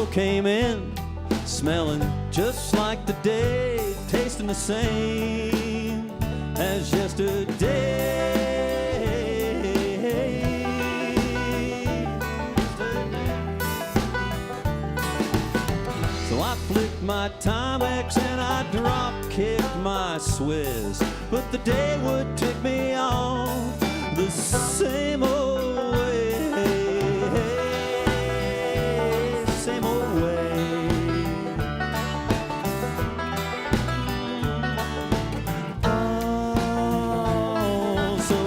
Tomorrow came in, smelling just like the day, tasting the same as yesterday. So I flicked my Timex and I drop-kicked my Swiss, but the day would tick me off the same old way. Same old way. Oh, so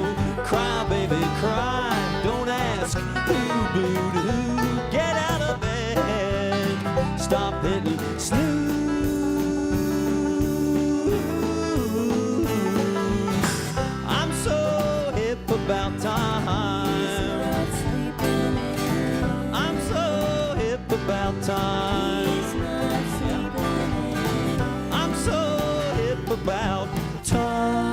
cry, baby, cry. Don't ask who booed who. Get out of bed. Stop hitting snooze. I'm so hip about time. I'm so hip about time. I'm so hip about time.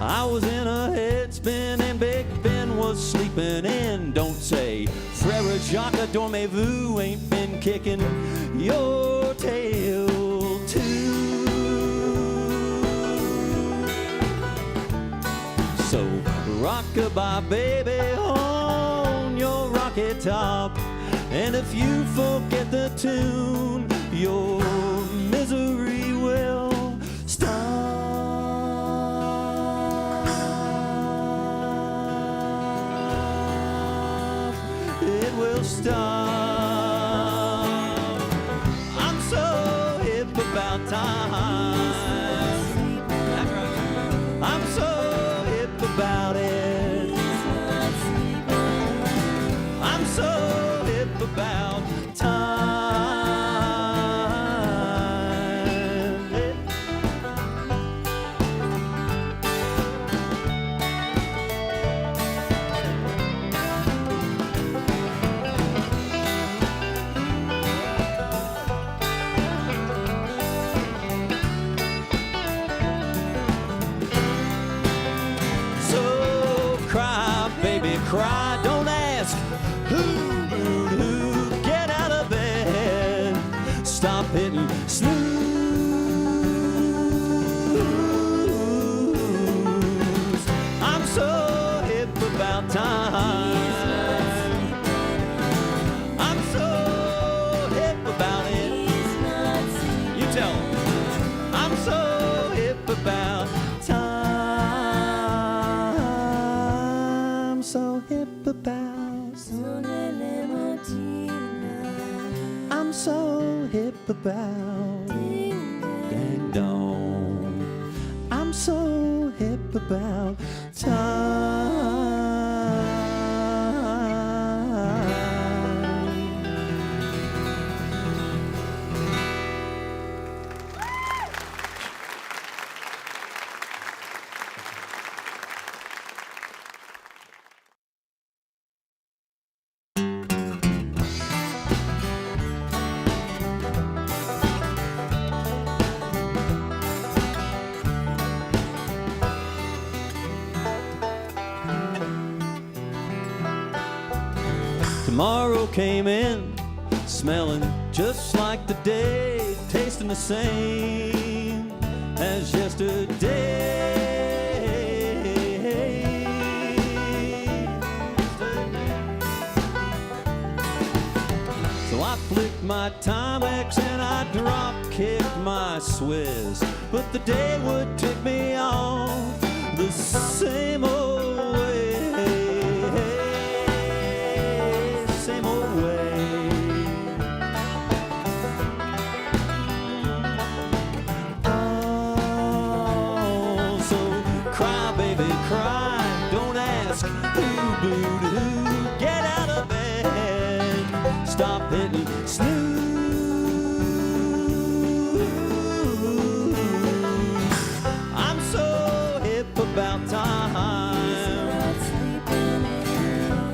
I was in a headspin and Big Ben was sleeping in. Don't say Frere Jacques Dormez-vous ain't been kicking your tail too. So rock-a-bye, baby, on your rocket top. And if you forget the tune, your misery will stop. It will stop. I'm so hip about time. That's right. I'm so hip about it. I'm so hip about time. Yeah. So cry, baby, cry. Don't ask who booed who. Get out of bed. Stop hitting snooze. I'm so hip about time. I'm so hip about it. You tell 'em. I'm so hip about time. So hip about. I'm so hip about. Dang dong. I'm so hip about time. Tomorrow came in, smelling just like the day, tasting the same as yesterday. So I flicked my Timex and I drop-kicked my Swiss, but the day would tick me off the same old way. Same old way. Oh, so cry, baby, cry. Don't ask who booed who. Get out of bed. Stop hitting snooze. I'm so hip about time.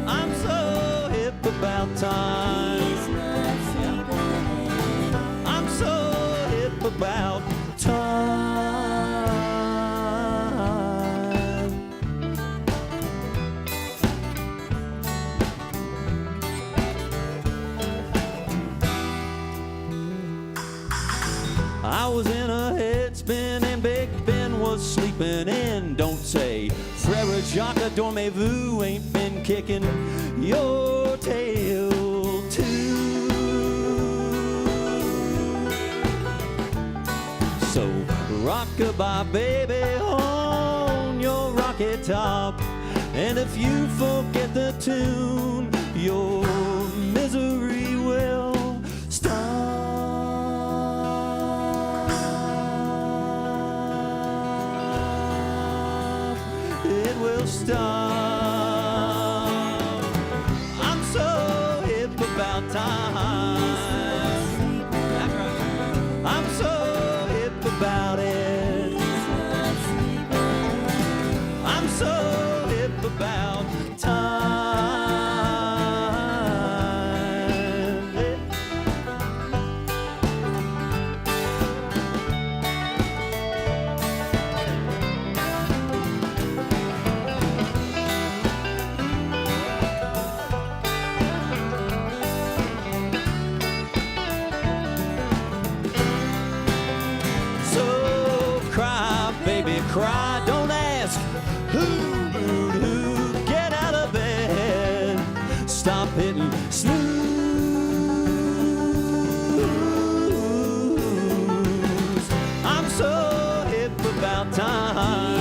I'm so hip about time. I'm so hip about time. I was in a headspin and Big Ben was sleeping in. Don't say Frere Jacques Dormez-vous ain't been kicking your tail too. So rock-a-bye, baby, on your rocket top. And if you forget the tune, your misery will stop. It will stop. I'm so hip about time. That's right. I'm so hip about it. I'm so hip about time. Cry, don't ask who, get out of bed, stop hitting snooze. I'm so hip about time.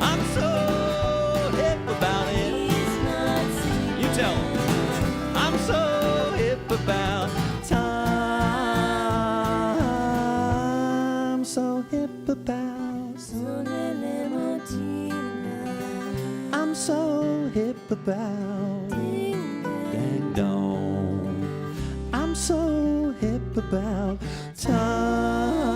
I'm so hip about it. You tell them. I'm so hip about time. So hip about. I'm so hip about. Dang dong. I'm so hip about time.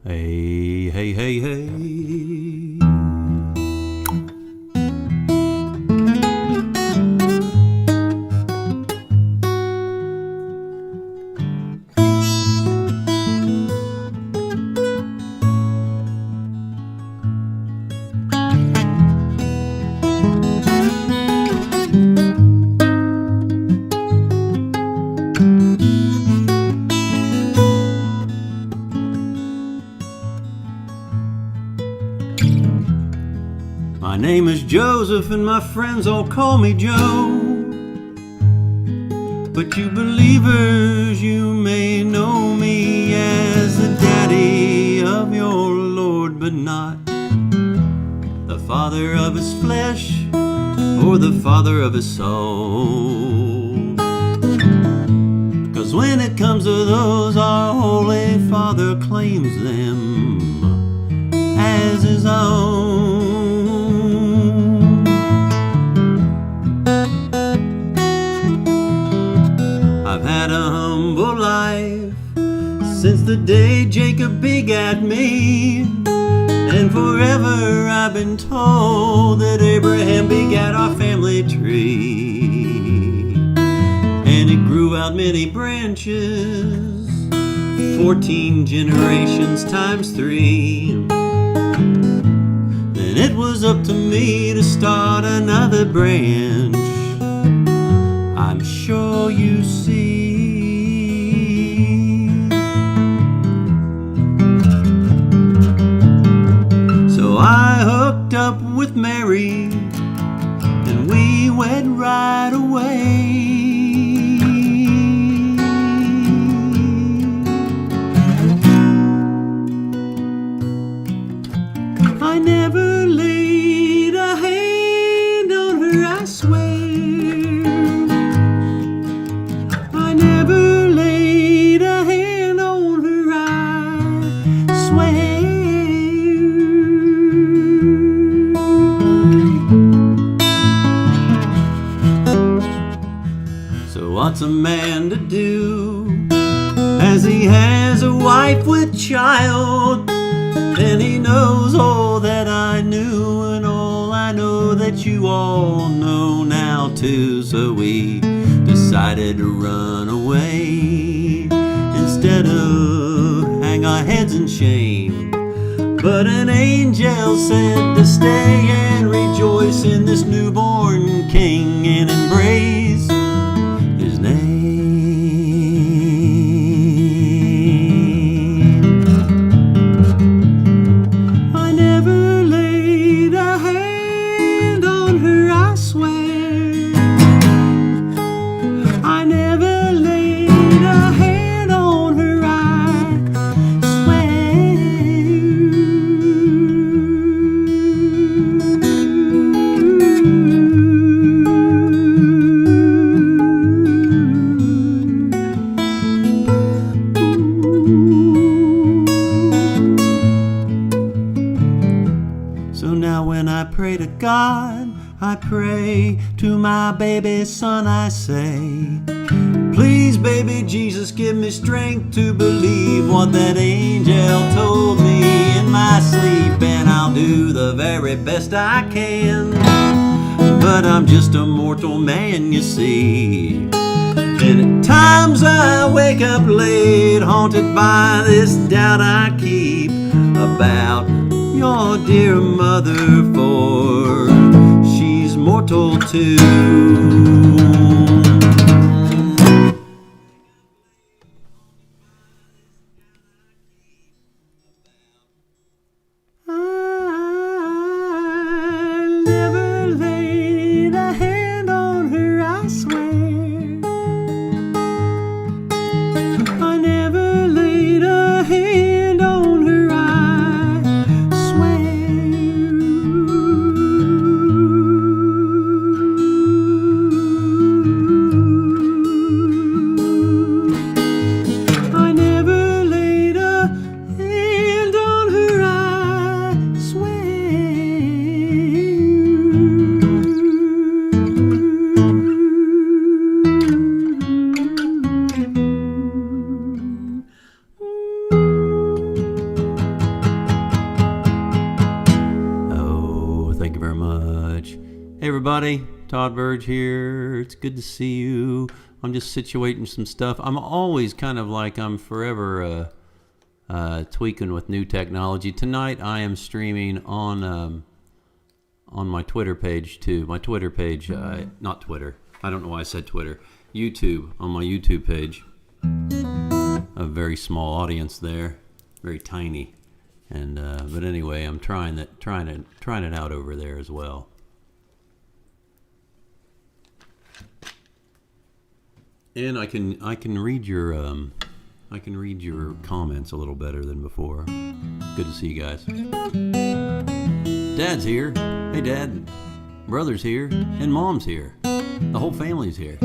Hey, hey, hey, hey. My name is Joseph and my friends all call me Joe. But you believers, you may know me as the daddy of your Lord, but not the father of his flesh or the father of his soul. 'Cause when it comes to those, our Holy Father claims them as his own. I've had a humble life since the day Jacob begat me, and forever I've been told that Abraham begat our family tree. And it grew out many branches, 14 generations times 3. Then it was up to me to start another branch. I'm sure you see. So I hooked up with Mary and we went right away. I never laid a hand on her, I swear. what's a man to do? As he has a wife with child, then he knows all that I knew and all I know that you all know now too. So we decided to run away instead of hang our heads in shame. But an angel said to stay and rejoice in this newborn king and embrace his name. I never laid a hand on her, I swear. I never laid a hand on her, I So now when I pray to God, I pray to my baby son, I say, please baby Jesus, give me strength to believe what that angel told me in my sleep, and I'll do the very best I can. But I'm just a mortal man, you see, and at times I wake up late, haunted by this doubt I keep about your dear mother, for she's mortal too. I never laid a hand on her, I swear. I never laid a hand on her, Thank you very much. Hey everybody, Todd Burge here. It's good to see you. I'm just situating some stuff. I'm always kind of like I'm forever tweaking with new technology. Tonight I am streaming on my Twitter page too. My Twitter page, not Twitter. I don't know why I said Twitter. YouTube, on my YouTube page. A very small audience there, very tiny. And but anyway, I'm trying it out over there as well. And I can read your comments a little better than before. Good to see you guys. Dad's here. Hey Dad. Brother's here and Mom's here. The whole family's here.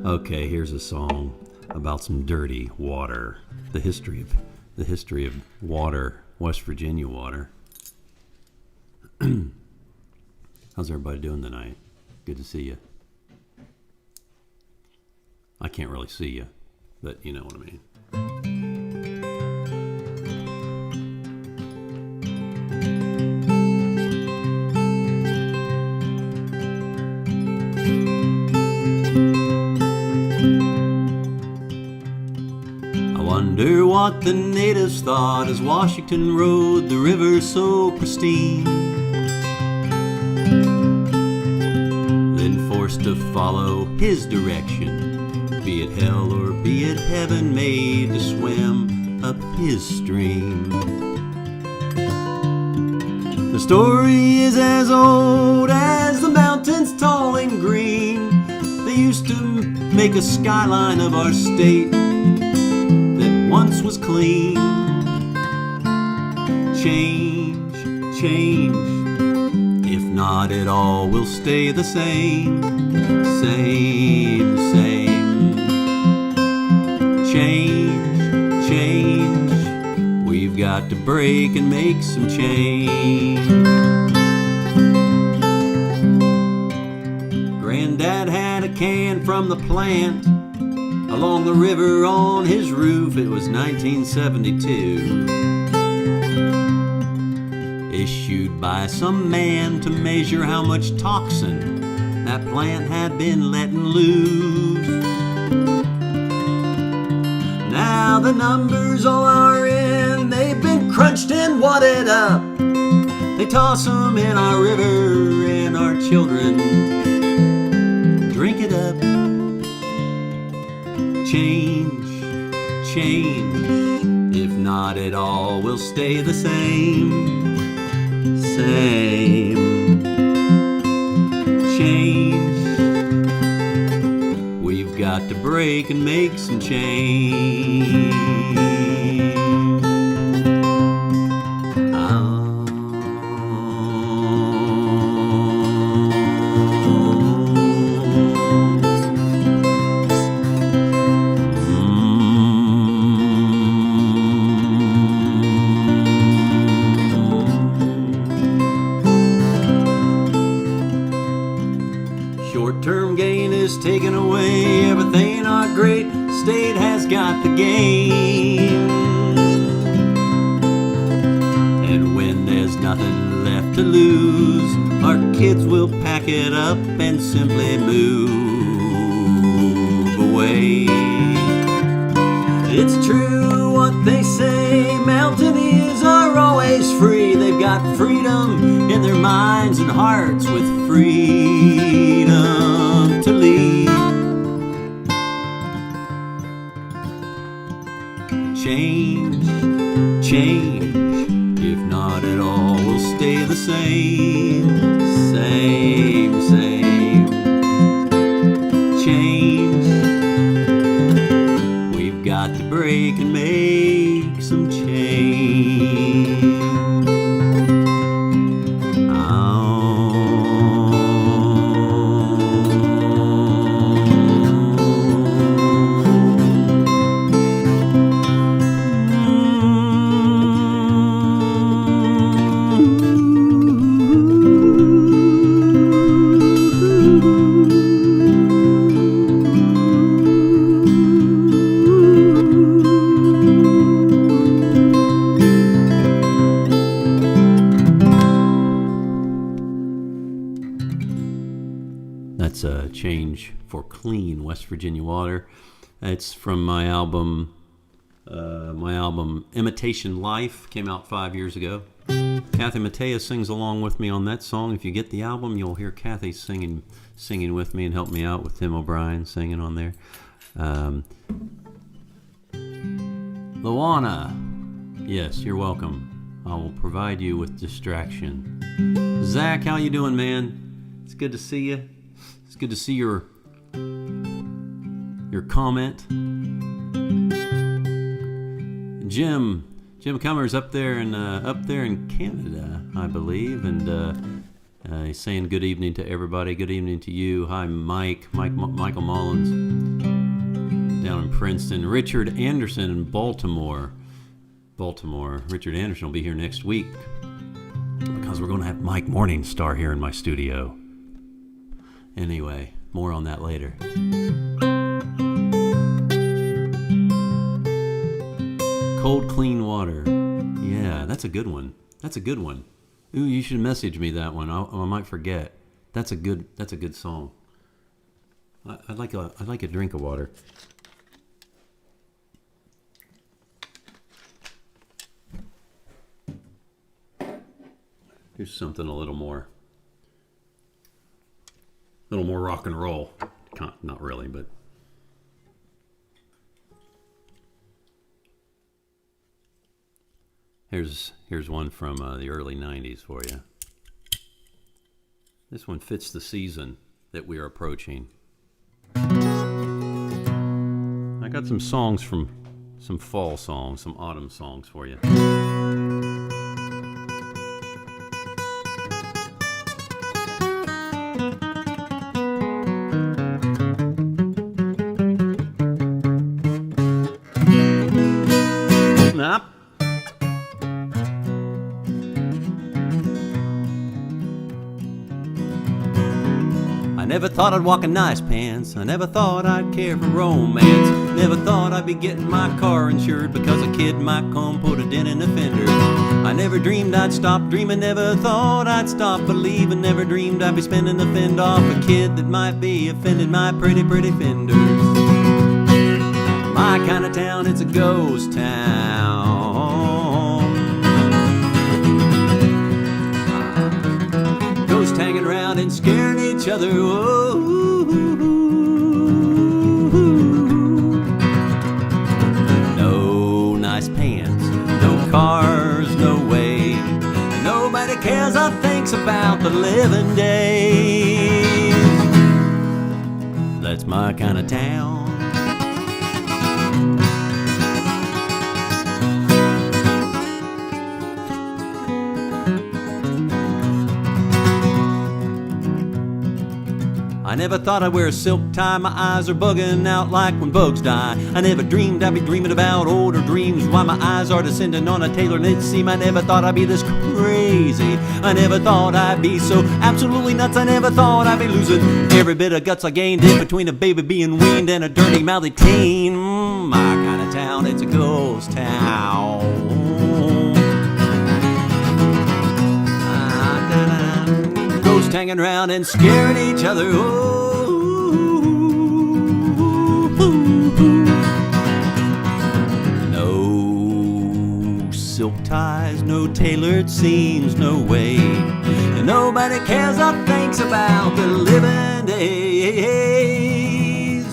Okay, here's a song about some dirty water. The history of water, West Virginia water. How's everybody doing tonight? Good to see you. I can't really see you, but you know what I mean. Wonder what the natives thought as Washington rode the river so pristine, then forced to follow his direction, be it hell or be it heaven, made to swim up his stream. The story is as old as the mountains tall and green. They used to make a skyline of our state once was clean. Change, change. If not, it all will stay the same. Same, same. Change, change. We've got to break and make some change. Granddad can from the plant along the river on his roof. It was 1972. Issued by some man to measure how much toxin that plant had been letting loose. Now the numbers all are in, they've been crunched and wadded up. They toss them in our river and our children drink it up. Change, change, if not at all, we'll stay the same. Same. Change. We've got to break and make some change. Short-term gain is taken away. Everything our great state has got to gain. And when there's nothing left to lose, our kids will pack it up and simply move away. It's true what they say, mountaineers are always free. They've got freedom in their minds and hearts, with freedom to lead. Change, change, if not at all, we'll stay the same. Same, same. Change. We've got to break and make some change. That's a change for clean West Virginia water. It's from my album Imitation Life. Came out 5 years ago. Kathy Mattea sings along with me on that song. If you get the album, you'll hear Kathy singing with me and help me out with Tim O'Brien singing on there. Luana, yes, you're welcome. I will provide you with distraction. Zach, how you doing, man? It's good to see you. It's good to see your comment. Jim Cummers up there in Canada, I believe, and he's saying good evening to everybody. Good evening to you. Hi, Michael Mullins down in Princeton. Richard Anderson in Baltimore. Richard Anderson will be here next week because we're going to have Mike Morningstar here in my studio. Anyway, more on that later. Cold, clean water. Yeah, that's a good one. Ooh, you should message me that one. I might forget. That's a good song. I'd like a drink of water. Here's something a little more rock and roll. Not really, but here's one from the early 90s for you. This one fits the season that we are approaching. I got some songs from some fall songs, some autumn songs for you. I never thought I'd walk in nice pants. I never thought I'd care for romance. Never thought I'd be getting my car insured because a kid might come put a dent in the fender. I never dreamed I'd stop dreaming, never thought I'd stop believing, never dreamed I'd be spending the fend off a kid that might be offending my pretty, pretty fenders. My kind of town, it's a ghost town. Ghosts hanging around and scaring each other. Whoa. No nice pants, no cars, no way. And nobody cares or thinks about the living days. That's my kind of town. I never thought I'd wear a silk tie, my eyes are bugging out like when bugs die. I never dreamed I'd be dreaming about older dreams, why my eyes are descending on a tailor-knit seam. I never thought I'd be this crazy, I never thought I'd be so absolutely nuts. I never thought I'd be losing every bit of guts I gained in between a baby being weaned and a dirty mouthy teen. My kind of town, it's a ghost town. Hanging around and scaring each other. No silk ties, no tailored seams, no way. And nobody cares or thinks about the living days.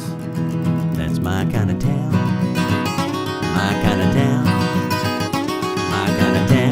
That's my kind of town. My kind of town. My kind of town.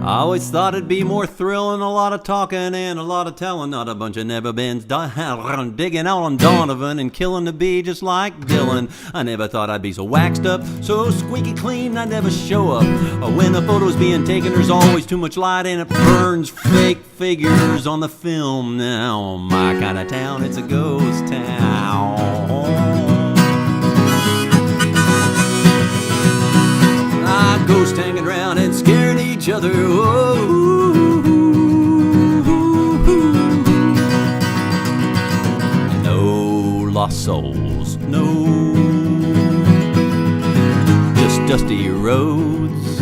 I always thought it'd be more thrilling, a lot of talking and a lot of telling, not a bunch of never-beens digging out on Donovan and killing the bee just like Dylan. I never thought I'd be so waxed up, so squeaky clean, I'd never show up. When a photo's being taken, there's always too much light and it burns fake figures on the film. Now, my kind of town, it's a ghost town. Ghosts hanging around and scaring each other. No lost souls, no, just dusty roads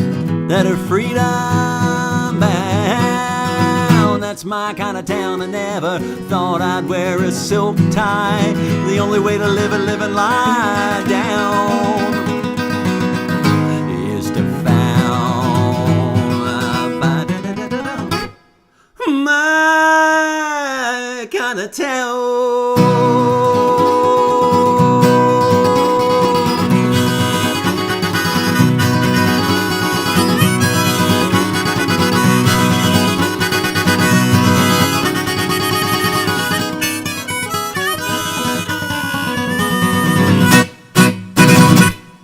that are freedom bound. That's my kind of town. I never thought I'd wear a silk tie. The only way to live and lie down. My kind of town.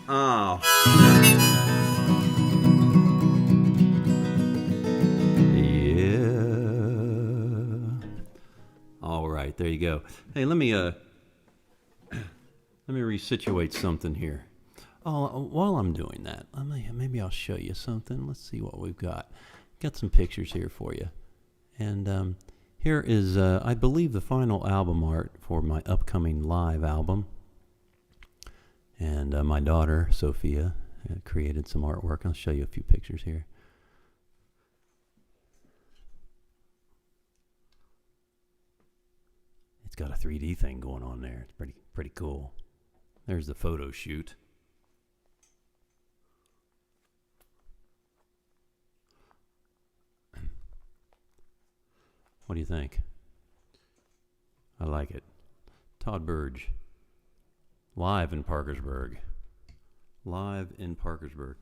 Oh. All right, there you go. Hey, let me resituate something here. Oh, while I'm doing that, maybe I'll show you something. Let's see what we've got. Got some pictures here for you, and here is, I believe, the final album art for my upcoming live album. And my daughter Sophia created some artwork. I'll show you a few pictures here. It's got a 3D thing going on there. It's pretty cool. There's the photo shoot. What do you think? I like it. Todd Burge. Live in Parkersburg. Live in Parkersburg.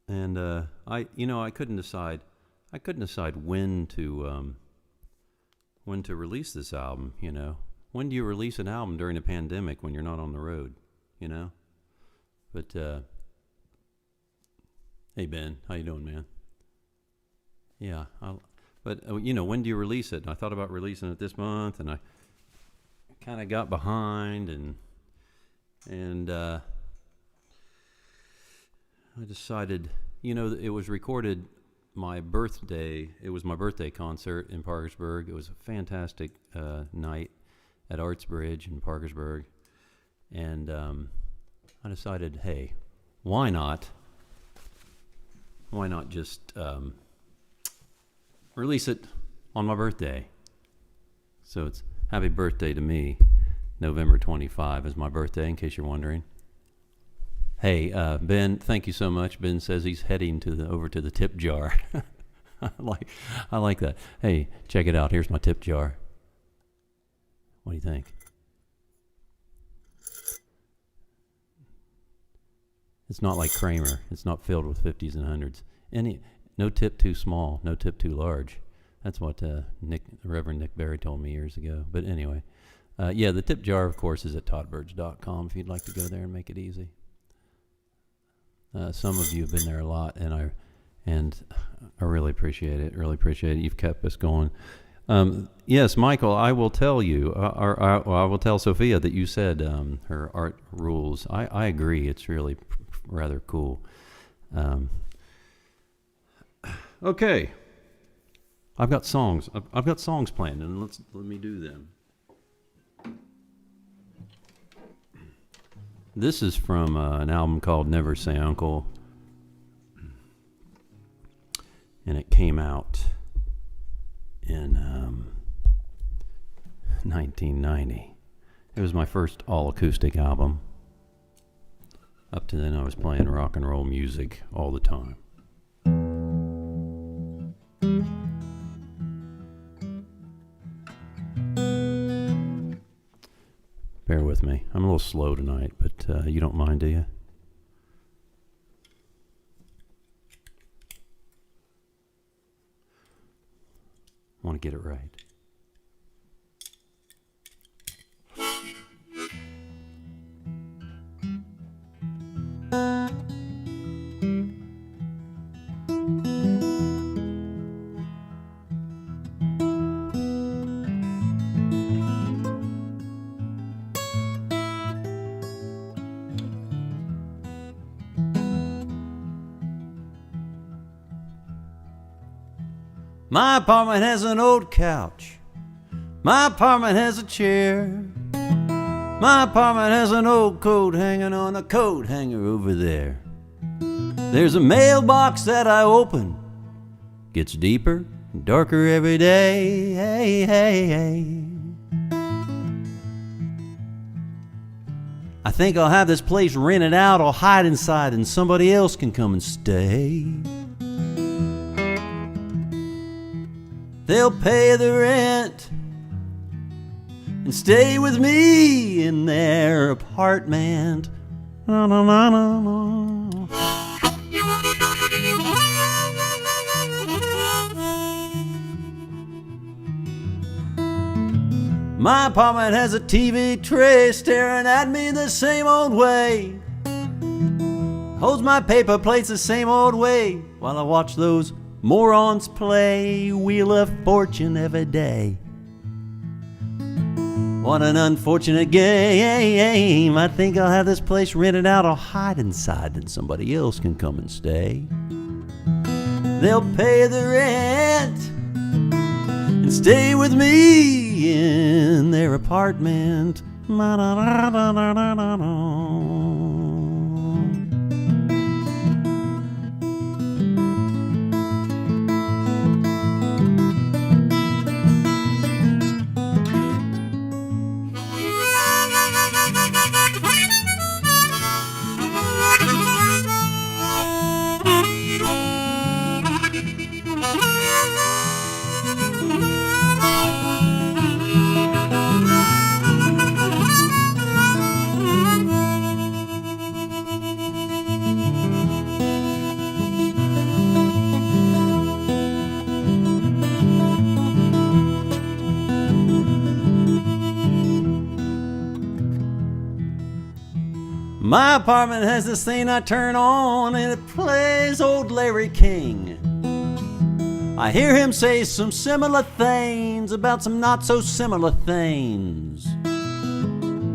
And I couldn't decide when to release this album, you know. When do you release an album during a pandemic when you're not on the road, you know? But hey Ben, how you doing, man? Yeah, when do you release it? And I thought about releasing it this month, and I kind of got behind, and I decided, it was recorded my birthday. It was my birthday concert in Parkersburg. It was a fantastic night at Arts Bridge in Parkersburg, and I decided, hey, why not just release it on my birthday? So it's happy birthday to me. November 25 is my birthday, in case you're wondering. Hey, Ben, thank you so much. Ben says he's heading over to the tip jar. I like that. Hey, check it out. Here's my tip jar. What do you think? It's not like Kramer. It's not filled with 50s and 100s. No tip too small, no tip too large. That's what Reverend Nick Berry told me years ago. But anyway, the tip jar, of course, is at toddburge.com if you'd like to go there and make it easy. Some of you have been there a lot, and I really appreciate it. Really appreciate it. You've kept us going. Yes, Michael, I will tell you, I will tell Sophia that you said her art rules. I agree. It's really rather cool. Okay. I've got songs planned, and let me do them. This is from an album called Never Say Uncle, and it came out in 1990. It was my first all-acoustic album. Up to then, I was playing rock and roll music all the time. Bear with me. I'm a little slow tonight, but you don't mind, do you? I want to get it right. My apartment has an old couch. My apartment has a chair. My apartment has an old coat hanging on a coat hanger over there. There's a mailbox that I open. Gets deeper and darker every day. Hey, hey, hey. I think I'll have this place rented out. I'll hide inside and somebody else can come and stay. They'll pay the rent and stay with me in their apartment. Na, na, na, na, na. My apartment has a TV tray staring at me the same old way. Holds my paper plates the same old way while I watch those morons play Wheel of Fortune every day. What an unfortunate game. I think I'll have this place rented out. I'll hide inside and somebody else can come and stay. They'll pay the rent and stay with me in their apartment. My apartment has this thing I turn on and it plays old Larry King. I hear him say some similar things about some not so similar things.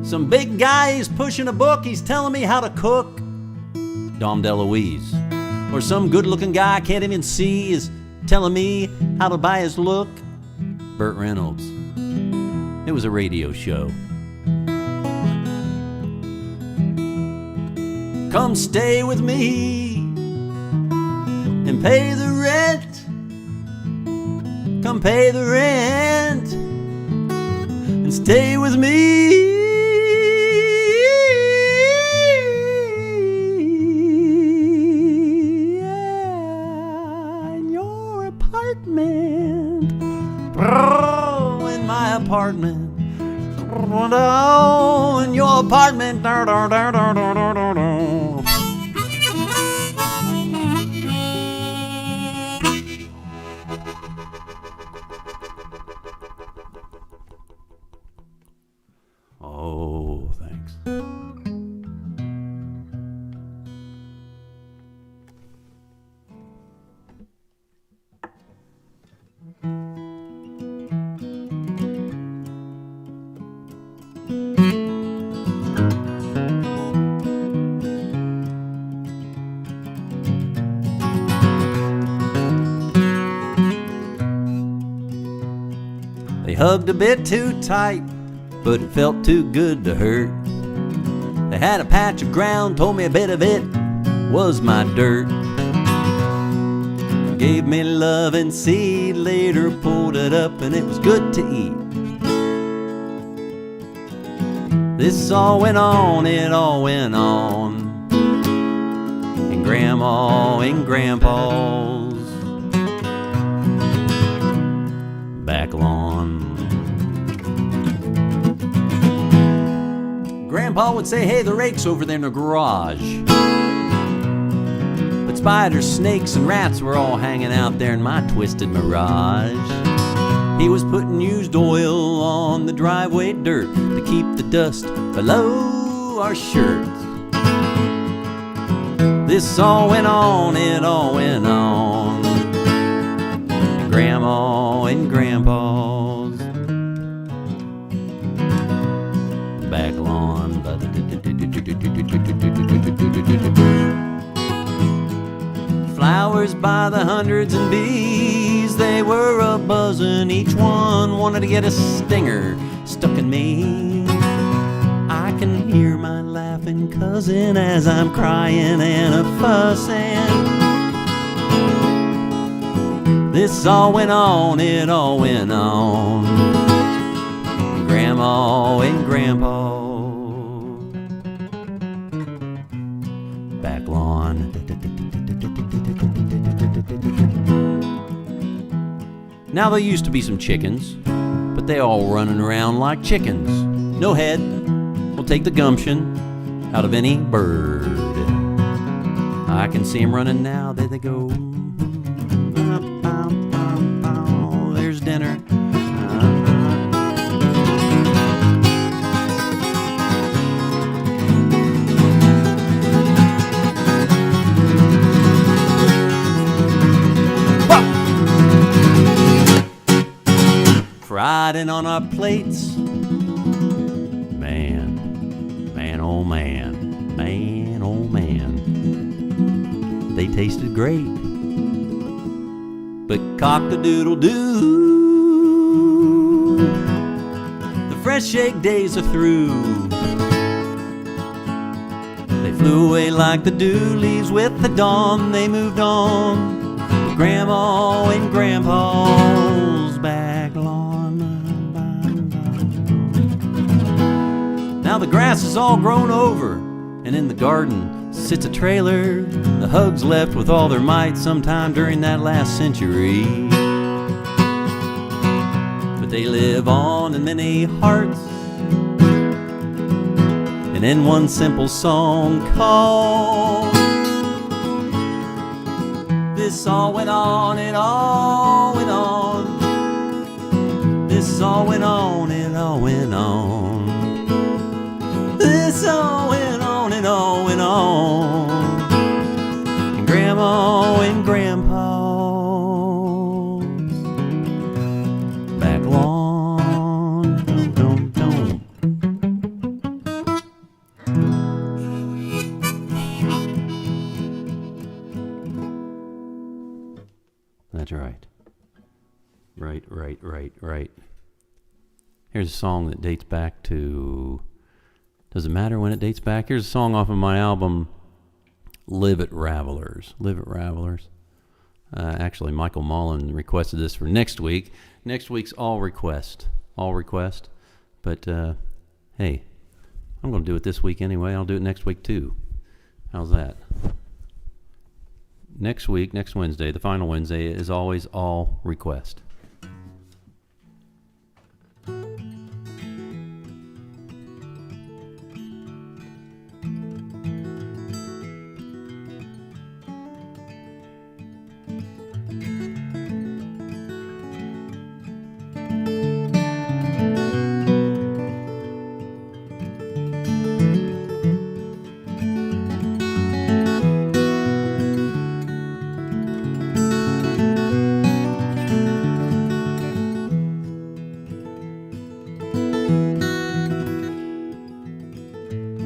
Some big guy, he's pushing a book, he's telling me how to cook. Dom DeLuise. Or some good-looking guy I can't even see is telling me how to buy his look. Burt Reynolds. It was a radio show. Come stay with me and pay the rent. Come pay the rent and stay with me. Yeah, in your apartment. Oh, in my apartment. Oh, in your apartment. Oh, thanks. They hugged a bit too tight, but it felt too good to hurt. They had a patch of ground, told me a bit of it was my dirt. Gave me love and seed, later pulled it up and it was good to eat. This all went on, it all went on in Grandma and Grandpa's back lawn. Grandpa would say, hey, the rake's over there in the garage. But spiders, snakes, and rats were all hanging out there in my twisted mirage. He was putting used oil on the driveway dirt to keep the dust below our shirts. This all went on, it all went on. Grandma and Grandpa's back lawn. Flowers by the hundreds and bees, they were a buzzing. Each one wanted to get a stinger stuck in me. I can hear my laughing cousin as I'm crying and a fussing. This all went on, it all went on. Grandma and Grandpa back lawn. Now there used to be some chickens, but they all running around like chickens. No head will take the gumption out of any bird. I can see them running now, there they go. There's dinner. Riding on our plates. Man, man, oh man, man, oh man. They tasted great, but cock-a-doodle-doo, the fresh shake days are through. They flew away like the dew leaves with the dawn. They moved on to Grandma and Grandpa's back lawn. Now the grass is all grown over, and in the garden sits a trailer. The Hugs left with all their might sometime during that last century. But they live on in many hearts, and in one simple song called This All Went On, It All Went On. This all went on, it all went on. This all went on and on. Grandma and Grandpa's back lawn. Dum, dum, dum. That's right. Right. Here's a song that dates back to... Does it matter when it dates back? Here's a song off of my album, Live It Ravelers. Actually, Michael Mullen requested this for next week. Next week's all request. But, hey, I'm going to do it this week anyway. I'll do it next week too. How's that? Next week, next Wednesday, the final Wednesday, is always all request.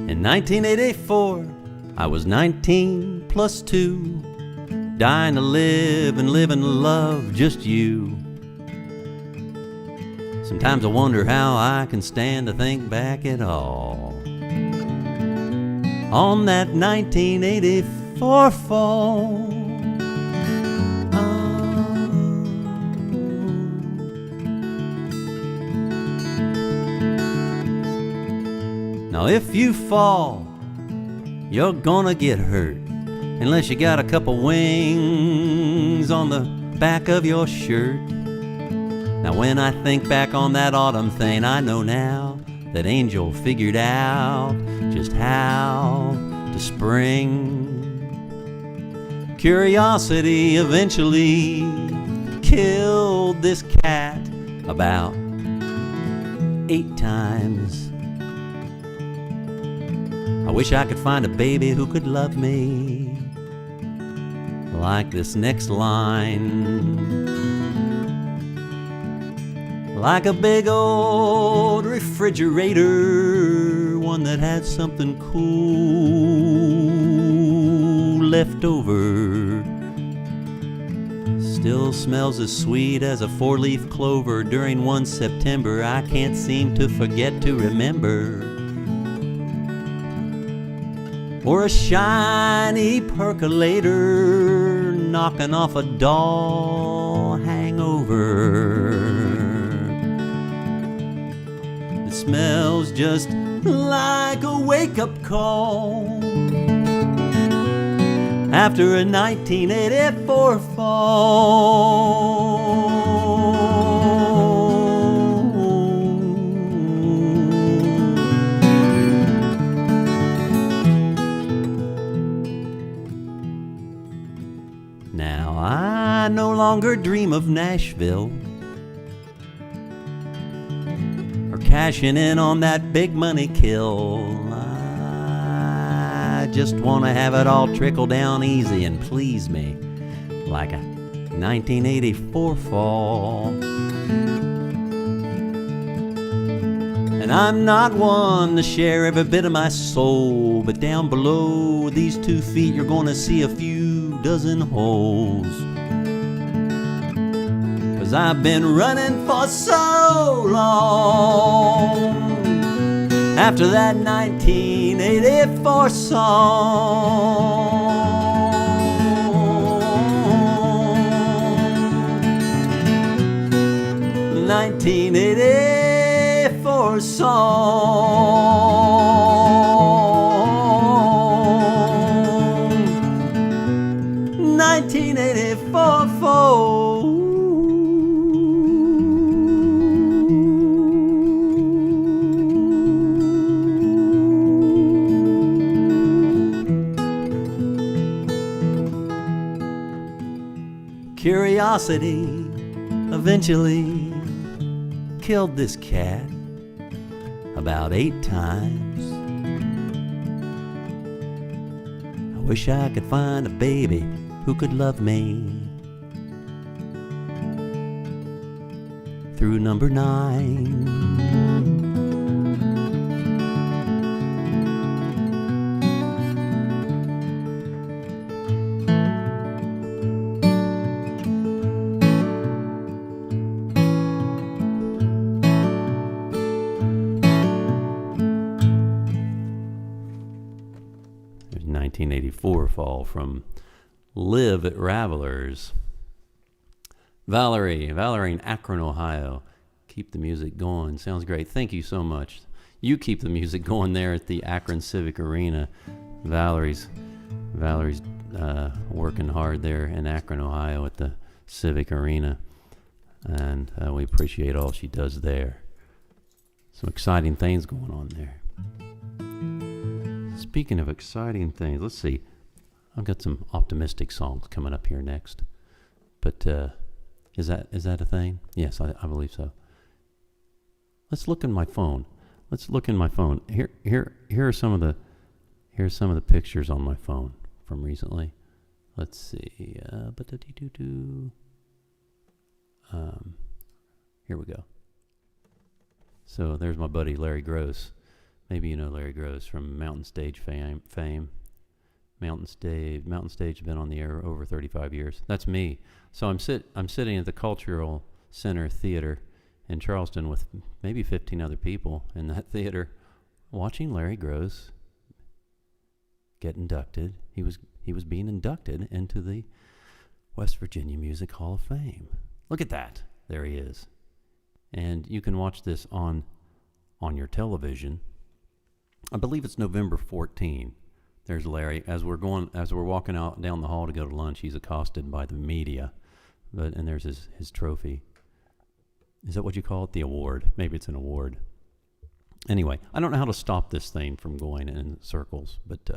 In 1984, I was 19 plus 2, dying to live and live and love just you. Sometimes I wonder how I can stand to think back at all on that 1984 fall. Now if you fall, you're gonna get hurt, unless you got a couple wings on the back of your shirt. Now when I think back on that autumn thing, I know now that Angel figured out just how to spring. Curiosity eventually killed this cat about 8 times. I wish I could find a baby who could love me like this next line. Like a big old refrigerator, one that had something cool left over. Still smells as sweet as a 4-leaf clover during one September I can't seem to forget to remember. Or a shiny percolator knocking off a dull hangover. It smells just like a wake-up call after a 1984 fall. Now I no longer dream of Nashville or cashing in on that big money kill. I just want to have it all trickle down easy and please me like a 1984 fall. And I'm not one to share every bit of my soul, but down below these 2 feet you're gonna see a few dozen holes. 'Cause I've been running for so long after that 1984 song. 1984 song. 1984 fall. Curiosity eventually killed this cat about 8 times. I wish I could find a baby who could love me. Through number 9. There's 1984 fall from Live at Ravelers. Valerie in Akron, Ohio. Keep the music going. Sounds great. Thank you so much. You keep the music going there at the Akron Civic Arena. Valerie's working hard there in Akron, Ohio at the Civic Arena. And we appreciate all she does there. Some exciting things going on there. Speaking of exciting things, let's see. I've got some optimistic songs coming up here next. But is that a thing? Yes, I believe so. Let's look in my phone. Here are some of the pictures on my phone from recently. Let's see. Here we go. So there's my buddy Larry Gross. Maybe you know Larry Gross from Mountain Stage fame. Mountain Stage has been on the air over 35 years. That's me. So I'm sitting at the Cultural Center Theater in Charleston with maybe 15 other people in that theater, watching Larry Gross get inducted. He was being inducted into the West Virginia Music Hall of Fame. Look at that. There he is. And you can watch this on your television. I believe it's November 14. There's Larry. As we're walking out down the hall to go to lunch, he's accosted by the media. And there's his trophy. Is that what you call it? The award. Maybe it's an award. Anyway, I don't know how to stop this thing from going in circles, but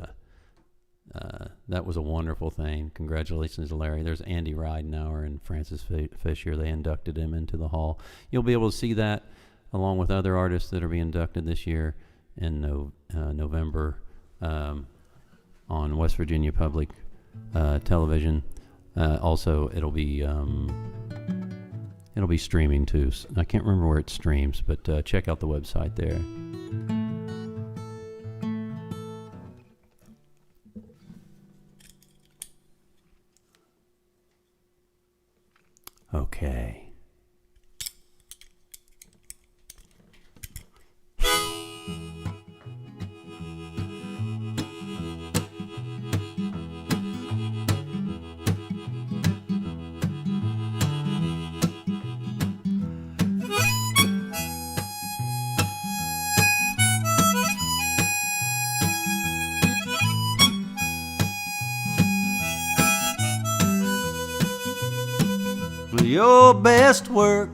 that was a wonderful thing. Congratulations to Larry. There's Andy Ridenauer and Francis Fisher. They inducted him into the hall. You'll be able to see that along with other artists that are being inducted this year in November on West Virginia Public Television. Also, it'll be streaming too. I can't remember where it streams, but check out the website there. Okay. Your best work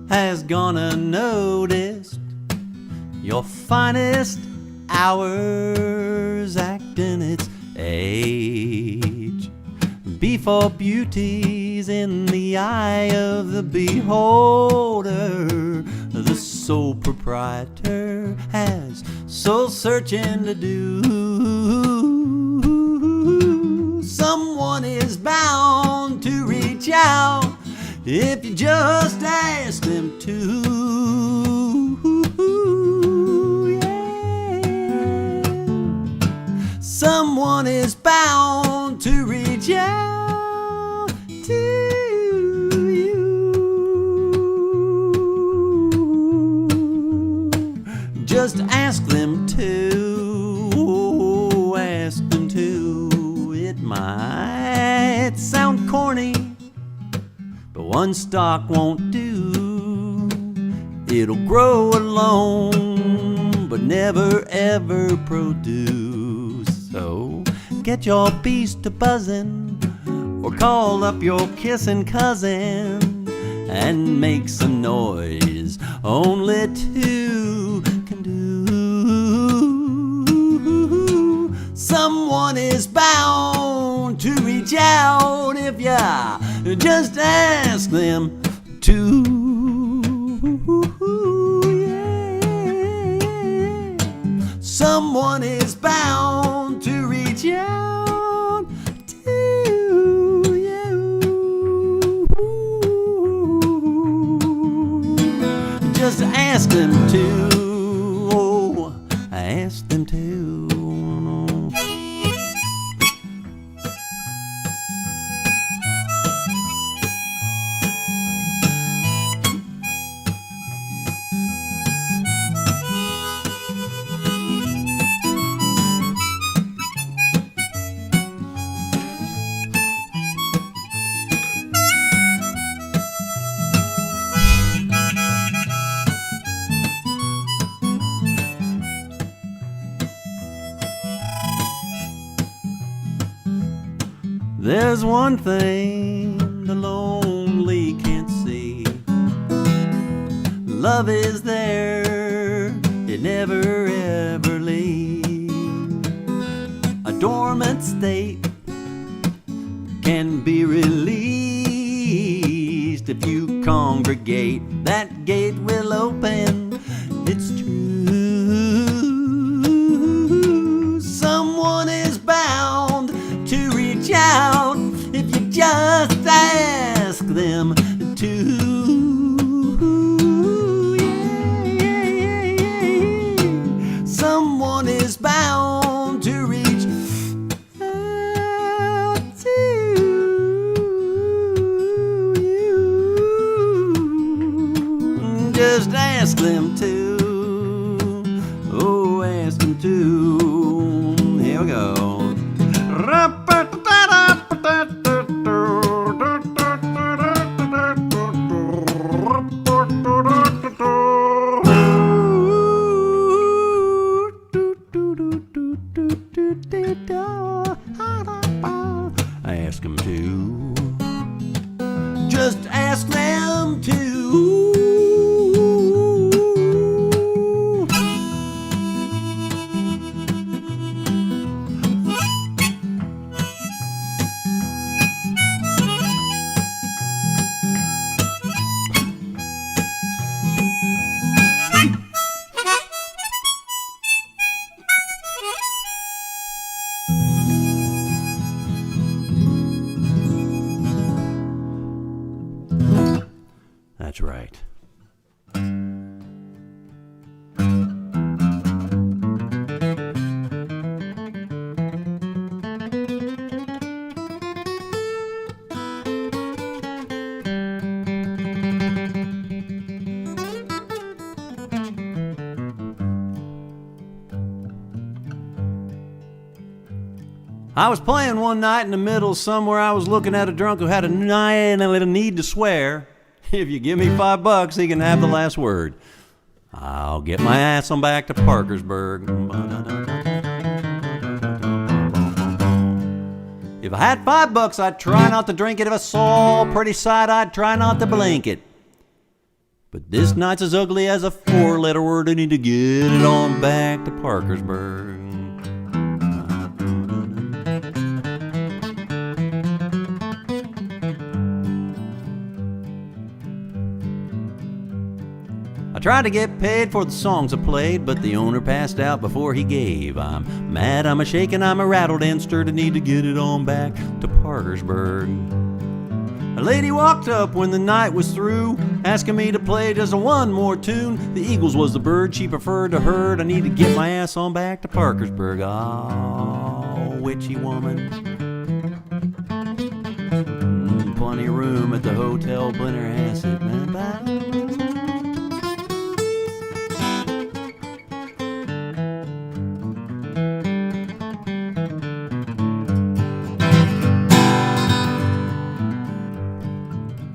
has gone unnoticed. Your finest hours act in its age. Before beauty's in the eye of the beholder, the sole proprietor has soul searching to do. Someone is bound to reach out if you just ask them to. Yeah. Someone is bound to reach out to you. Just ask them to. Ask them to. It might sound corny, but one stalk won't do. It'll grow alone, but never ever produce. So get your beast to buzzing, or call up your kissing cousin and make some noise only two can do. Someone is bound to reach out if ya just ask them to. Yeah. Someone is bound to reach out to them to. Oh, I asked them to. There's one thing the lonely can't see. Love is there, it never ever leaves. A dormant state can be released if you congregate. That gate will open, it's true. Someone is bound to reach out if you just ask them to. Yeah. Someone is bound to reach out to you. Just ask them to. Oh, ask them to. Here we go. I ask them to. Just ask them to. That's right. I was playing one night in the middle somewhere. I was looking at a drunk who had a need to swear. If you give me $5, he can have the last word. I'll get my ass on back to Parkersburg. If I had $5, I'd try not to drink it. If I saw a pretty sight, I'd try not to blink it. But this night's as ugly as a 4-letter word. I need to get it on back to Parkersburg. I tried to get paid for the songs I played, but the owner passed out before he gave. I'm mad, I'm a-shaking, I'm a-rattled and stirred. I need to get it on back to Parkersburg. A lady walked up when the night was through, asking me to play just one more tune. The Eagles was the bird she preferred to herd. I need to get my ass on back to Parkersburg. Oh, witchy woman. Plenty of room at the Hotel Blennerhassett, man. Bye.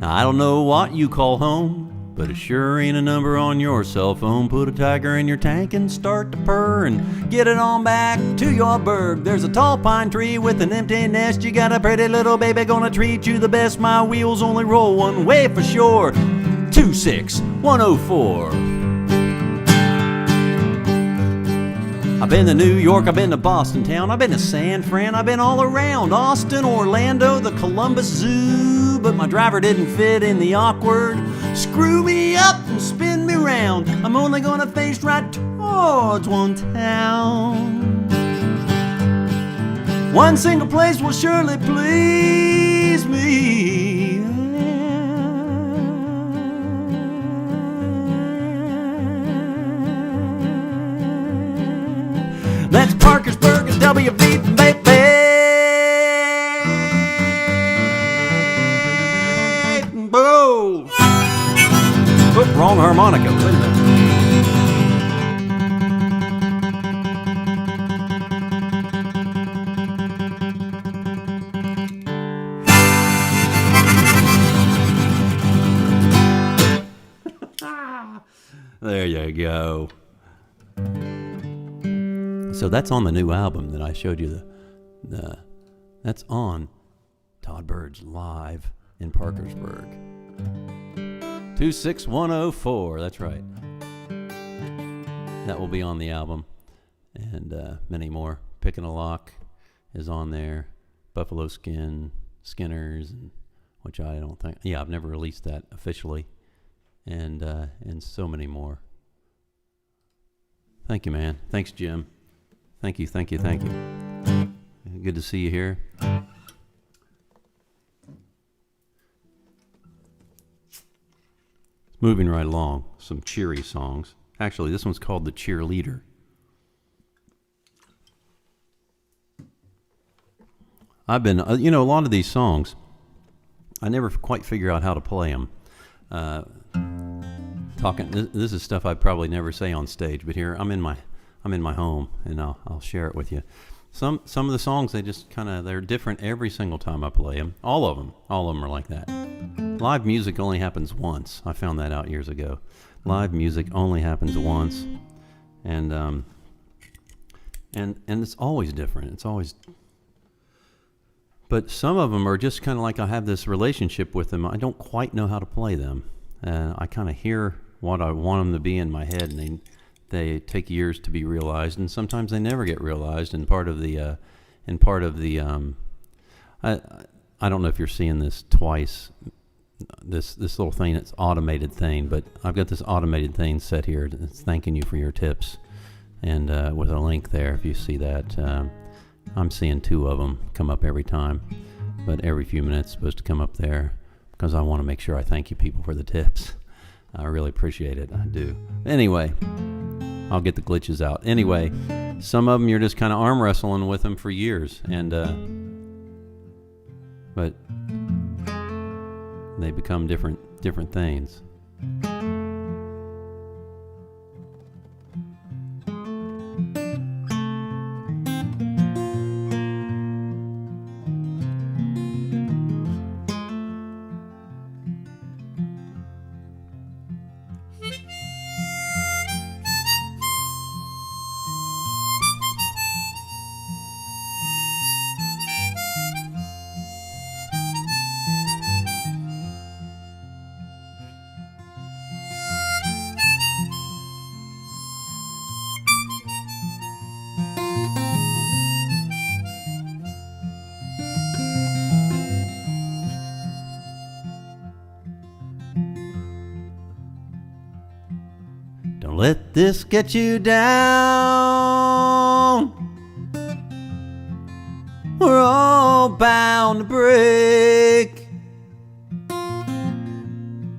I don't know what you call home, but it sure ain't a number on your cell phone. Put a tiger in your tank and start to purr and get it on back to your burg. There's a tall pine tree with an empty nest. You got a pretty little baby gonna treat you the best. My wheels only roll one way for sure. 26104. I've been to New York, I've been to Boston town, I've been to San Fran, I've been all around Austin, Orlando, the Columbus Zoo, but my driver didn't fit in the awkward. Screw me up and spin me round. I'm only gonna face right towards one town. One single place will surely please me. Parkersburg and WB, baby. Boom! Oop, wrong harmonica. Wait a minute. There you go. So that's on the new album that I showed you. That's on Todd Bird's Live in Parkersburg. 26104, that's right. That will be on the album. And many more. Pickin' a Lock is on there. Buffalo Skinners, which I don't think... Yeah, I've never released that officially. And so many more. Thank you, man. Thanks, Jim. Thank you. Good to see you here. Moving right along, some cheery songs. Actually, this one's called The Cheerleader. I've been, a lot of these songs, I never quite figure out how to play them. This is stuff I'd probably never say on stage, but here I'm in my home, and I'll share it with you. Some of the songs, they're different every single time I play them. All of them are like that. Live music only happens once. I found that out years ago. Live music only happens once, and it's always different. It's always. But some of them are just kind of like I have this relationship with them. I don't quite know how to play them. I kind of hear what I want them to be in my head, and they take years to be realized, and sometimes they never get realized. And part of the I don't know if you're seeing this twice. This little thing, it's automated thing, but I've got this automated thing set here. It's thanking you for your tips, and with a link there, if you see that. I'm seeing 2 of them come up every time, but every few minutes it's supposed to come up there because I want to make sure I thank you people for the tips. I really appreciate it. I do. Anyway, I'll get the glitches out. Anyway, some of them you're just kind of arm wrestling with them for years, and but they become different things. Don't let this get you down. We're all bound to break.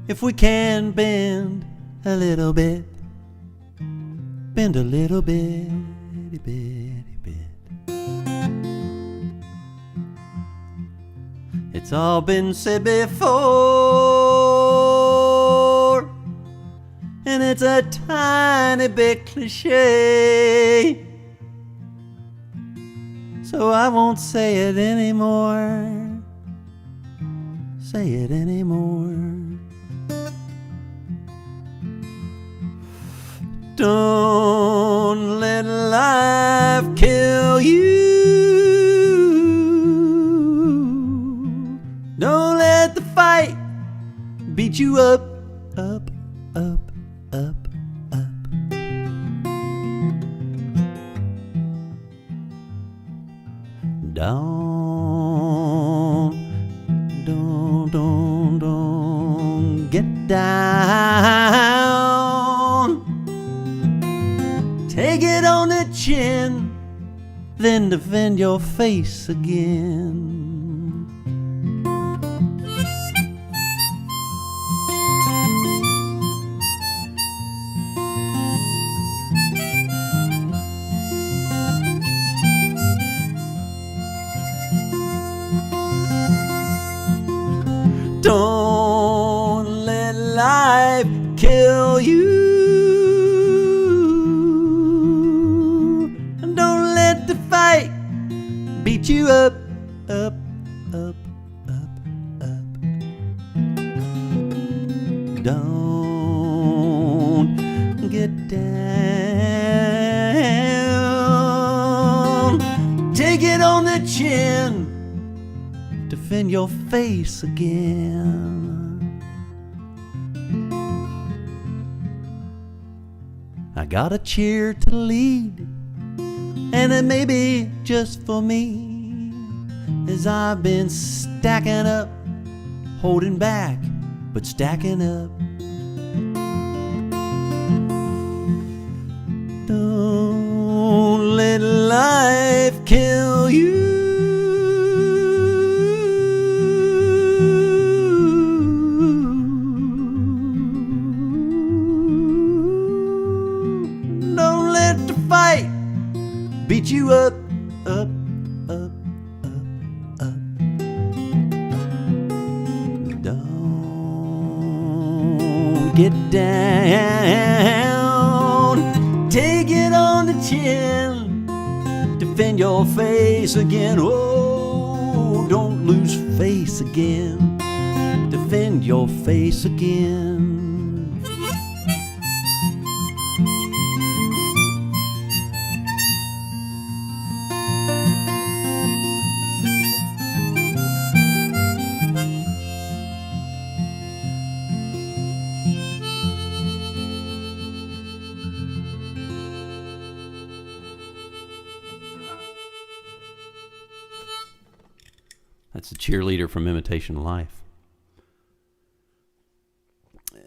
If we can bend a little bit, bend a little bit, bitty bit. It's all been said before, and it's a tiny bit cliche, so I won't say it anymore. Say it anymore. Don't let life kill you. Don't let the fight beat you up, up, up, up, up. Don't get down. Take it on the chin, then defend your face again. Don't let life kill you. Don't let the fight beat you up, up, up, up, up. Don't get down. Take it on the chin. Defend your face again. I got a cheer to lead, and it may be just for me, as I've been stacking up, holding back, but stacking up. Don't let life kill you. Don't let the fight beat you up, up, up, up, up. Don't get down. Take it on the chin. Defend your face again. Oh, don't lose face again. Defend your face again. That's a cheerleader from Imitation Life.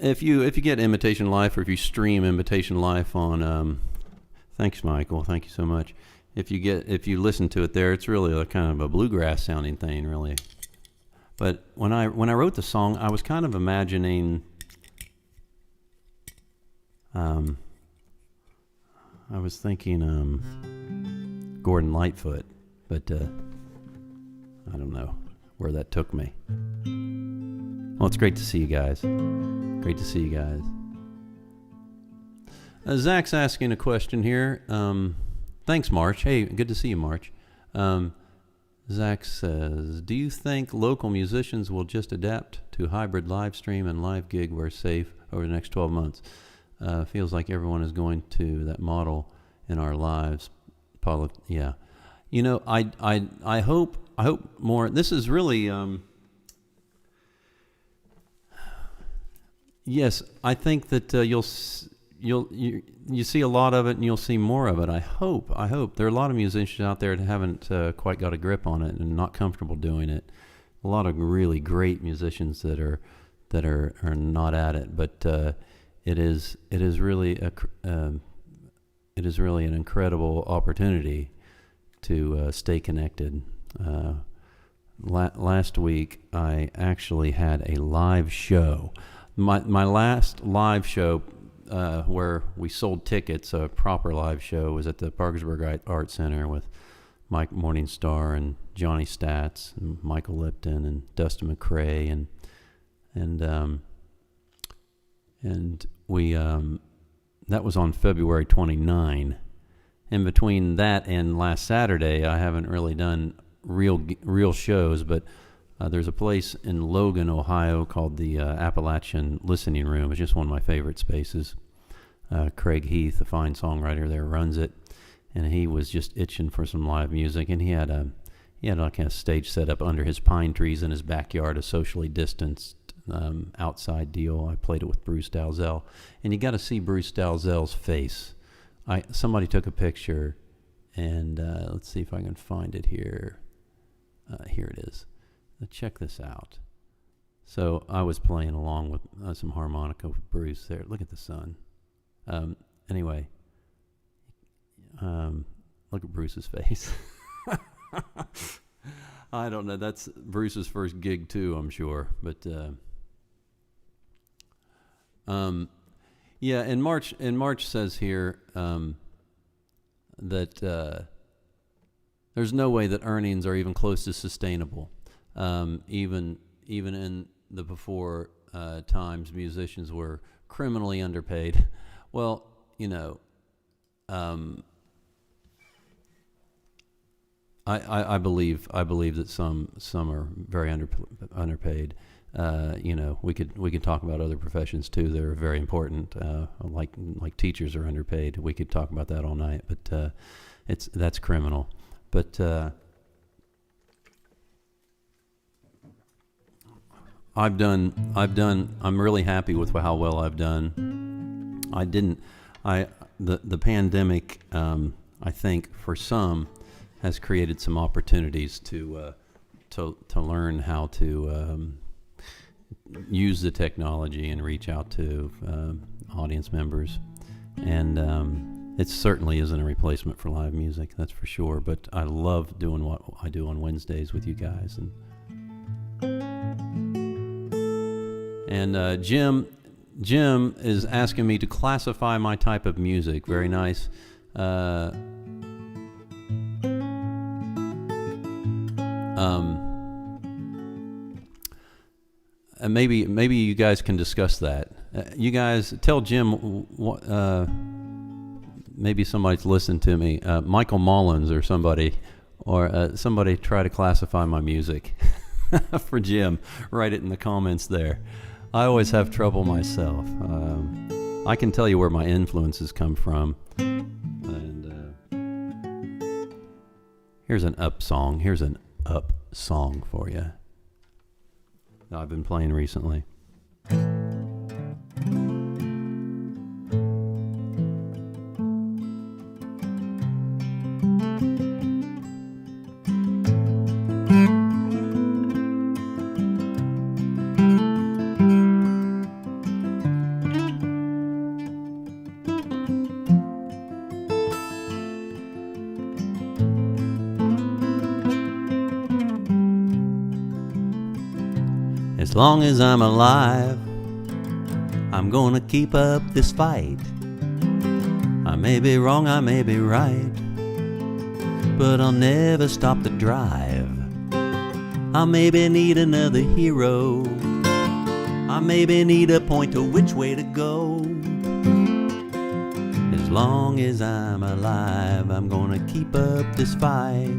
If you get Imitation Life, or if you stream Imitation Life on, thanks Michael, thank you so much. If you listen to it there, it's really a kind of a bluegrass sounding thing, really. But when I wrote the song, I was kind of imagining, I was thinking Gordon Lightfoot, but I don't know where that took me. Well, it's great to see you guys. Great to see you guys. Zach's asking a question here. Thanks, March. Hey, good to see you, March. Zach says, do you think local musicians will just adapt to hybrid live stream and live gig where safe over the next 12 months? Feels like everyone is going to that model in our lives. Yeah. You know, I hope more. This is really, yes, I think that you see a lot of it, and you'll see more of it. I hope there are a lot of musicians out there that haven't quite got a grip on it and not comfortable doing it. A lot of really great musicians that are not at it, but it is really an incredible opportunity to stay connected. Last week, I actually had a live show. My last live show where we sold tickets, a proper live show, was at the Parkersburg Art Center with Mike Morningstar and Johnny Statz and Michael Lipton and Dustin McCrae and we that was on February 29. In between that and last Saturday, I haven't really done real shows, but there's a place in Logan, Ohio called the Appalachian Listening Room. It's just one of my favorite spaces. Craig Heath, a fine songwriter there, runs it, and he was just itching for some live music, and he had like a stage set up under his pine trees in his backyard, a socially distanced outside deal. I played it with Bruce Dalzell, and you got to see Bruce Dalzell's face. Somebody took a picture, and let's see if I can find it here. Here it is. Check this out. So I was playing along with some harmonica with Bruce there. Look at the sun. Anyway, look at Bruce's face. I don't know. That's Bruce's first gig too, I'm sure. But yeah, and March says here that there's no way that earnings are even close to sustainable, even in the before times musicians were criminally underpaid. Well, you know, I believe that some are very underpaid. You know, we could talk about other professions too that are very important. Like teachers are underpaid. We could talk about that all night, but that's criminal. But I'm really happy with how well I've done. The pandemic, I think for some has created some opportunities to learn how to use the technology and reach out to audience members. And it certainly isn't a replacement for live music, that's for sure. But I love doing what I do on Wednesdays with you guys. And Jim is asking me to classify my type of music. Very nice. And maybe you guys can discuss that. You guys tell Jim. Maybe somebody's listened to me. Michael Mullins or somebody try to classify my music for Jim. Write it in the comments there. I always have trouble myself. I can tell you where my influences come from. And here's an up song. Here's an up song for you that I've been playing recently. As long as I'm alive, I'm gonna keep up this fight. I may be wrong, I may be right, but I'll never stop the drive. I maybe need another hero, I maybe need a pointer which way to go. As long as I'm alive, I'm gonna keep up this fight.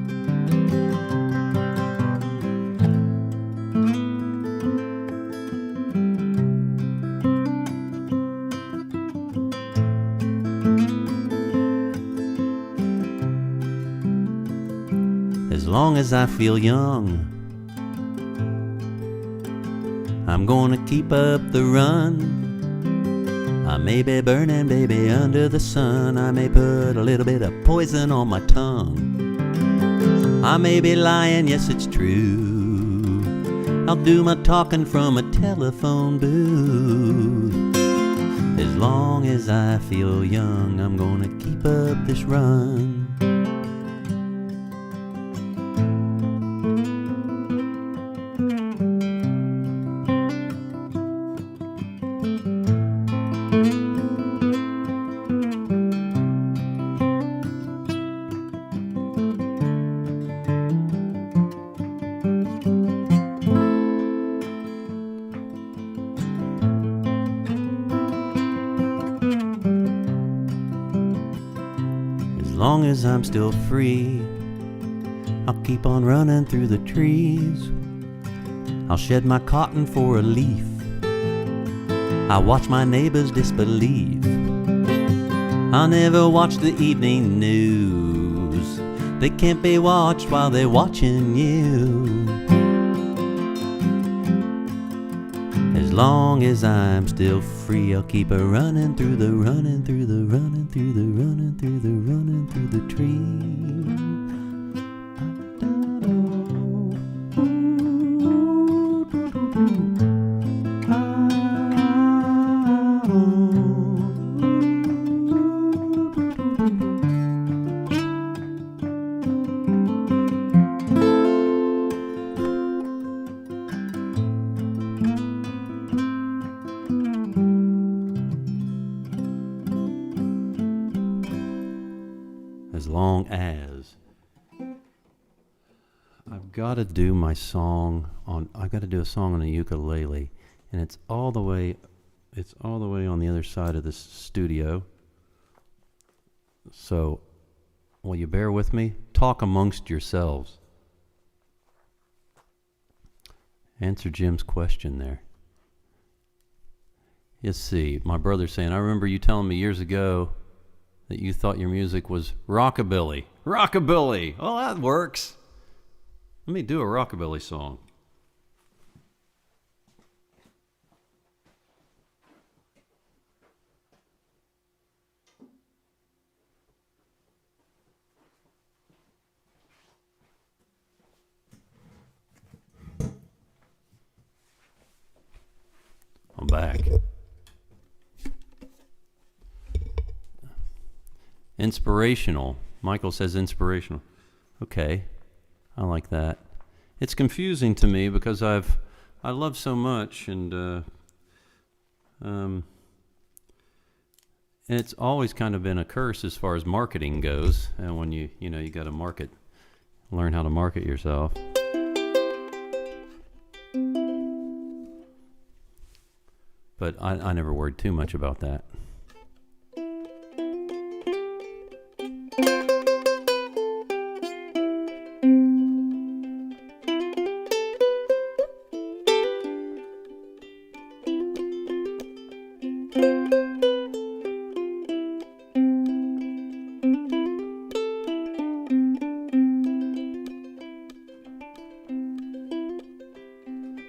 As long as I feel young, I'm gonna keep up the run. I may be burning, baby, under the sun. I may put a little bit of poison on my tongue. I may be lying, yes, it's true. I'll do my talking from a telephone booth. As long as I feel young, I'm gonna keep up this run. As long as I'm still free, I'll keep on running through the trees. I'll shed my cotton for a leaf. I'll watch my neighbors disbelieve. I'll never watch the evening news. They can't be watched while they're watching you. As long as I'm still free, I'll keep a running through the running through the running through the running through the running through the trees. As long as got to do my song on. I got to do a song on a ukulele, and it's all the way on the other side of this studio. So, will you bear with me? Talk amongst yourselves. Answer Jim's question there. Let's see. My brother's saying, I remember you telling me years ago that you thought your music was rockabilly. Rockabilly! Oh, that works. Let me do a rockabilly song. I'm back. Inspirational. Michael says inspirational. Okay, I like that. It's confusing to me because I love so much, and it's always kind of been a curse as far as marketing goes. And when you got to learn how to market yourself. But I never worried too much about that.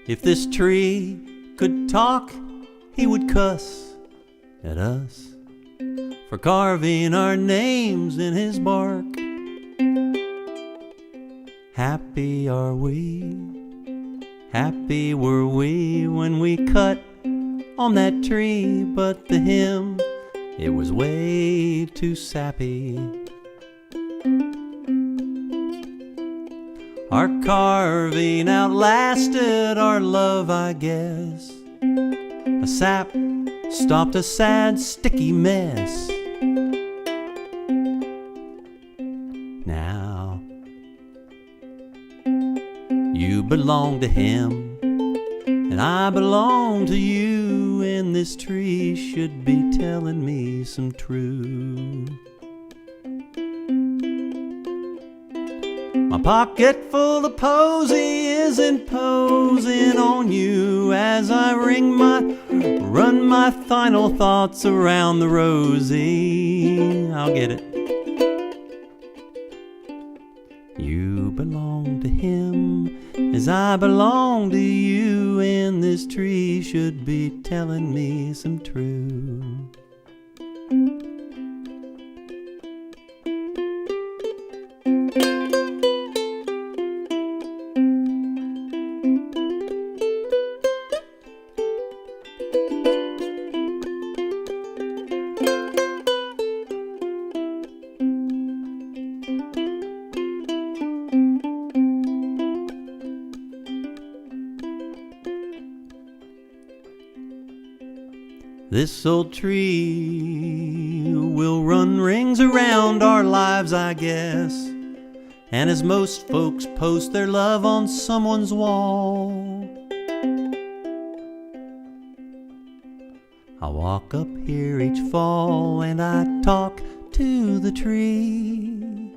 If this tree could talk, he would cuss at us for carving our names in his bark. Happy are we, happy were we when we cut on that tree, but to him it was way too sappy. Our carving outlasted our love, I guess. A sap stopped a sad, sticky mess. Now, you belong to him, and I belong to you, and this tree should be telling me some truth. My pocket full of posy is imposing on you as I run my final thoughts around the rosy. I'll get it. You belong to him as I belong to you, and this tree should be telling me some truth. This old tree will run rings around our lives, I guess. And as most folks post their love on someone's wall, I walk up here each fall and I talk to the tree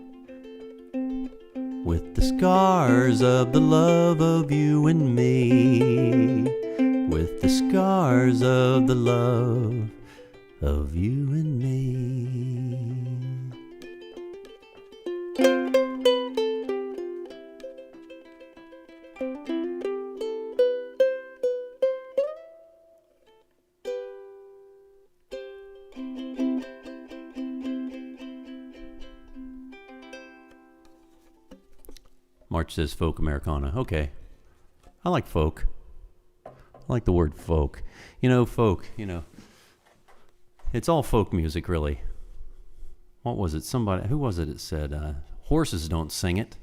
with the scars of the love of you and me. With the scars of the love of you and me. March says folk Americana. Okay. I like folk. I like the word folk. Folk, it's all folk music, really. What was it? Who was it that said, horses don't sing it?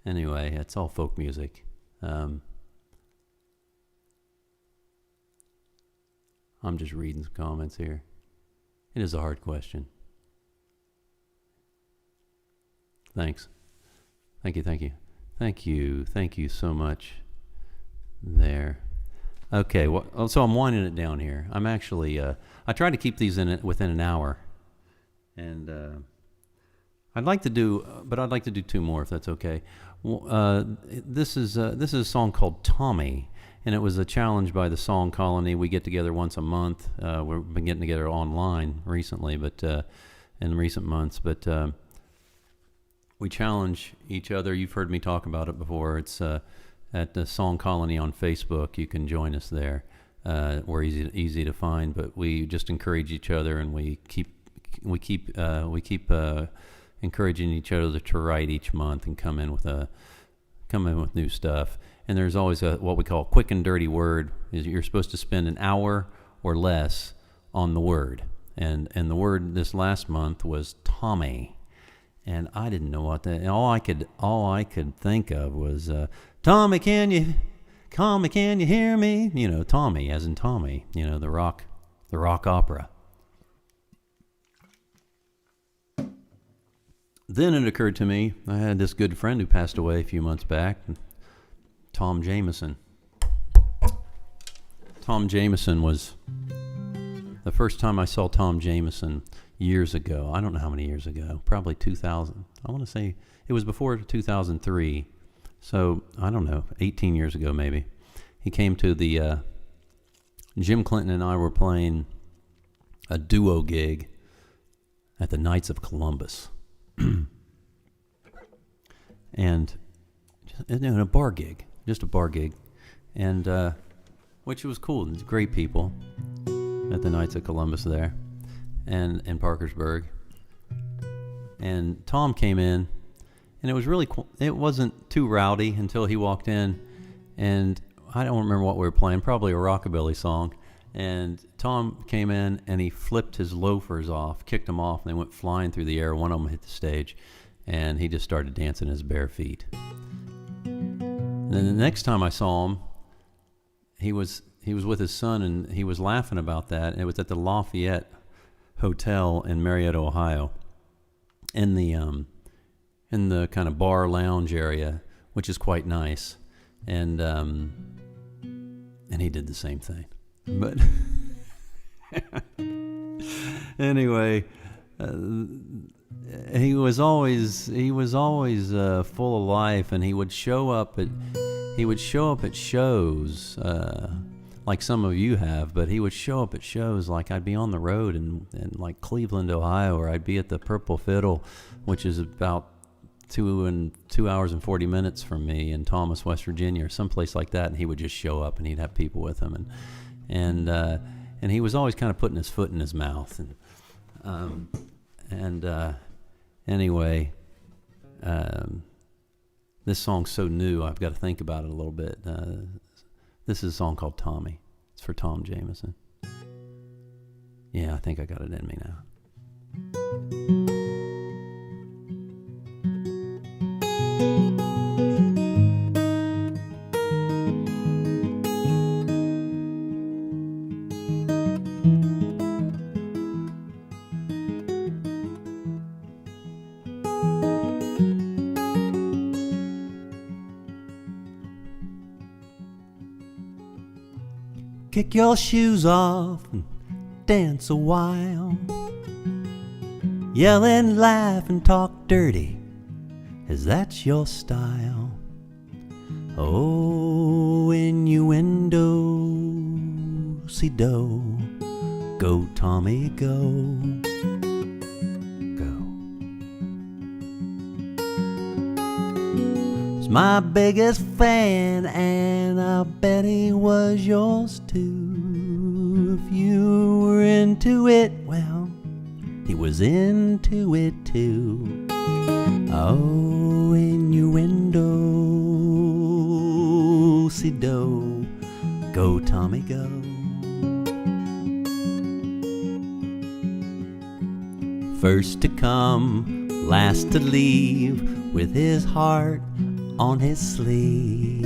Anyway, it's all folk music. I'm just reading some comments here. It is a hard question. Thanks. Thank you. Thank you so much. There. Okay, well, so I'm winding it down here. I'm actually, I try to keep these within an hour, and I'd like to do two more if that's okay. This is a song called Tommy, and it was a challenge by the Song Colony. We get together once a month. We've been getting together online recently, but in recent months, but we challenge each other. You've heard me talk about it before. It's at the Song Colony on Facebook. You can join us there. We're easy to find, but we just encourage each other, and we keep encouraging each other to write each month and come in with new stuff. And there's always what we call quick and dirty word. You're supposed to spend an hour or less on the word, and the word this last month was Tommy, and I didn't know what that. All I could think of was Tommy, can you hear me? You know, Tommy, as in Tommy. You know, the rock opera. Then it occurred to me, I had this good friend who passed away a few months back, Tom Jameson. Tom Jameson was the first time I saw Tom Jameson years ago. I don't know how many years ago, probably 2000. I want to say it was before 2003. So, I don't know, 18 years ago maybe. He came to the, Jim Clinton and I were playing a duo gig at the Knights of Columbus. And a bar gig, just a bar gig, and which was cool. It's great people at the Knights of Columbus there, and in Parkersburg. And Tom came in, and it was really cool. It wasn't too rowdy until he walked in, and I don't remember what we were playing, probably a rockabilly song. And Tom came in and he flipped his loafers off, kicked them off, and they went flying through the air. One of them hit the stage, and he just started dancing his bare feet. And then the next time I saw him, he was with his son, and he was laughing about that. And it was at the Lafayette Hotel in Marietta, Ohio, in the kind of bar lounge area, which is quite nice. And he did the same thing. But anyway, he was always full of life, and he would show up at shows like some of you have, but he would show up at shows like I'd be on the road in like Cleveland, Ohio, or I'd be at the Purple Fiddle, which is about 2 hours and 40 minutes from me in Thomas, West Virginia, or someplace like that, and he would just show up, and he'd have people with him, and he was always kind of putting his foot in his mouth, anyway, this song's so new, I've got to think about it a little bit. This is a song called Tommy. It's for Tom Jameson. Yeah, I think I got it in me now. Kick your shoes off and dance a while. Yell and laugh and talk dirty, as that's your style. Oh, innuendo, si do, go Tommy, go. Go. He's my biggest fan, and I bet he was yours too. If you were into it, well, he was into it too. Oh, innuendo, si do, go Tommy, go. First to come, last to leave, with his heart on his sleeve.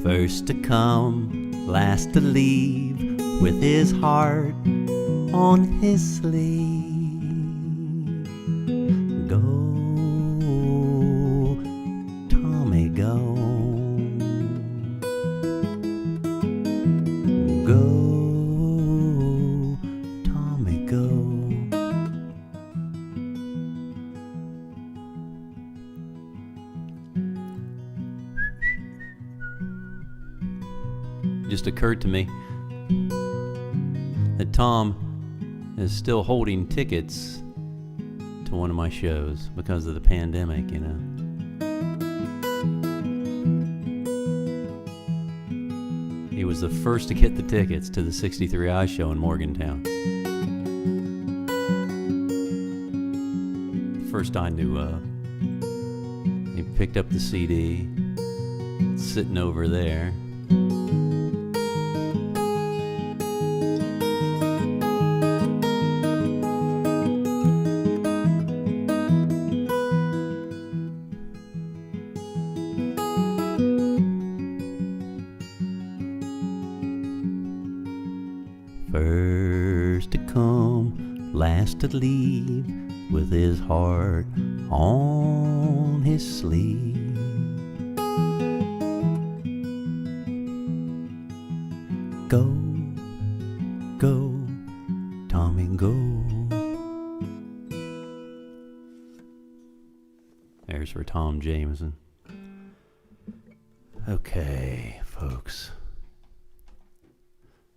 First to come, last to leave, with his heart on his sleeve. Go, Tommy, go. Go, Tommy, go. Just occurred to me that Tom is still holding tickets to one of my shows because of the pandemic, you know. He was the first to get the tickets to the 63i show in Morgantown. First I knew of. He picked up the CD, sitting over there. First to come, last to leave, with his heart on his sleeve. Go, go, Tommy, go. There's for Tom Jameson. Okay, folks.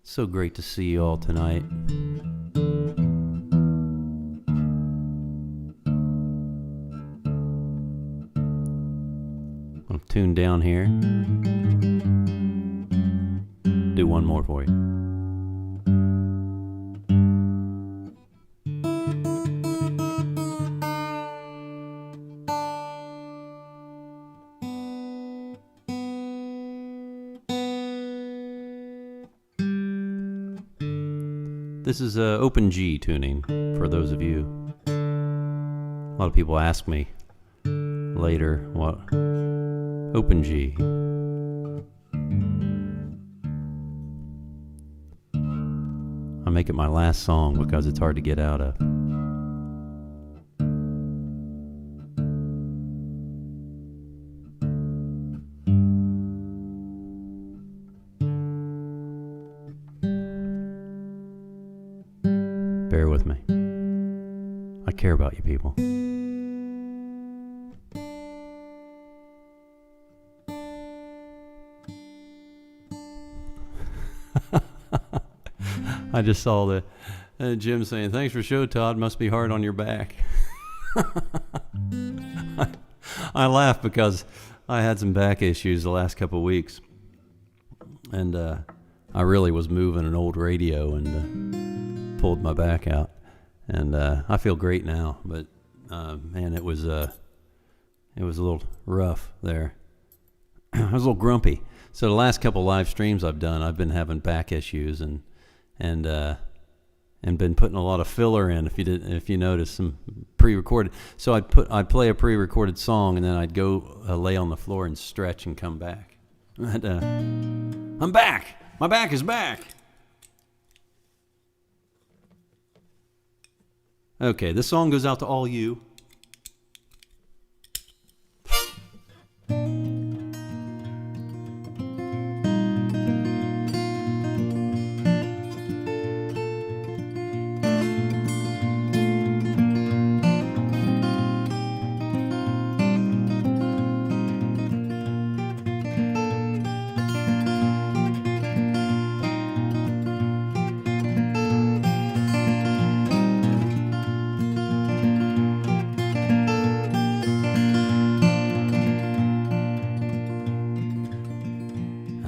So great to see you all tonight. I'll tune down here. Do one more for you. This is open G tuning for those of you. A lot of people ask me later what open G. I make it my last song because it's hard to get out of. Bear with me. I care about you people. I just saw the Jim saying, "Thanks for show, Todd. Must be hard on your back." I laugh because I had some back issues the last couple of weeks, and I really was moving an old radio and pulled my back out, and I feel great now. But man, it was a little rough there. I was a little grumpy. So the last couple live streams I've done, I've been having back issues and been putting a lot of filler in. If you notice, some pre-recorded. So I'd play a pre-recorded song and then I'd go lay on the floor and stretch and come back. And, I'm back. My back is back. Okay, this song goes out to all you.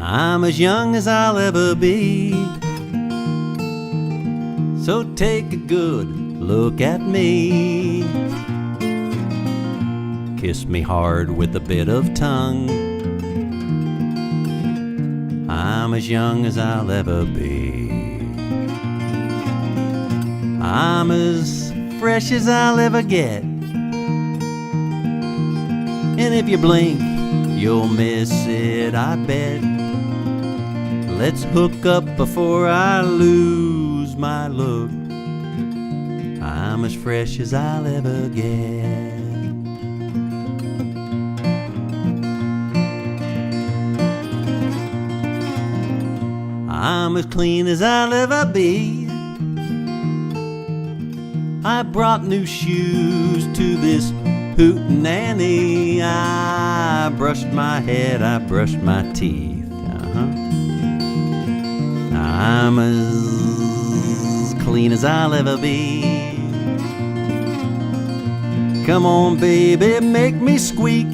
I'm as young as I'll ever be, so take a good look at me. Kiss me hard with a bit of tongue. I'm as young as I'll ever be. I'm as fresh as I'll ever get. And if you blink, you'll miss it, I bet. Let's hook up before I lose my look. I'm as fresh as I'll ever get. I'm as clean as I'll ever be. I brought new shoes to this hootenanny. I brushed my head, I brushed my teeth. I'm as clean as I'll ever be. Come on, baby, make me squeak.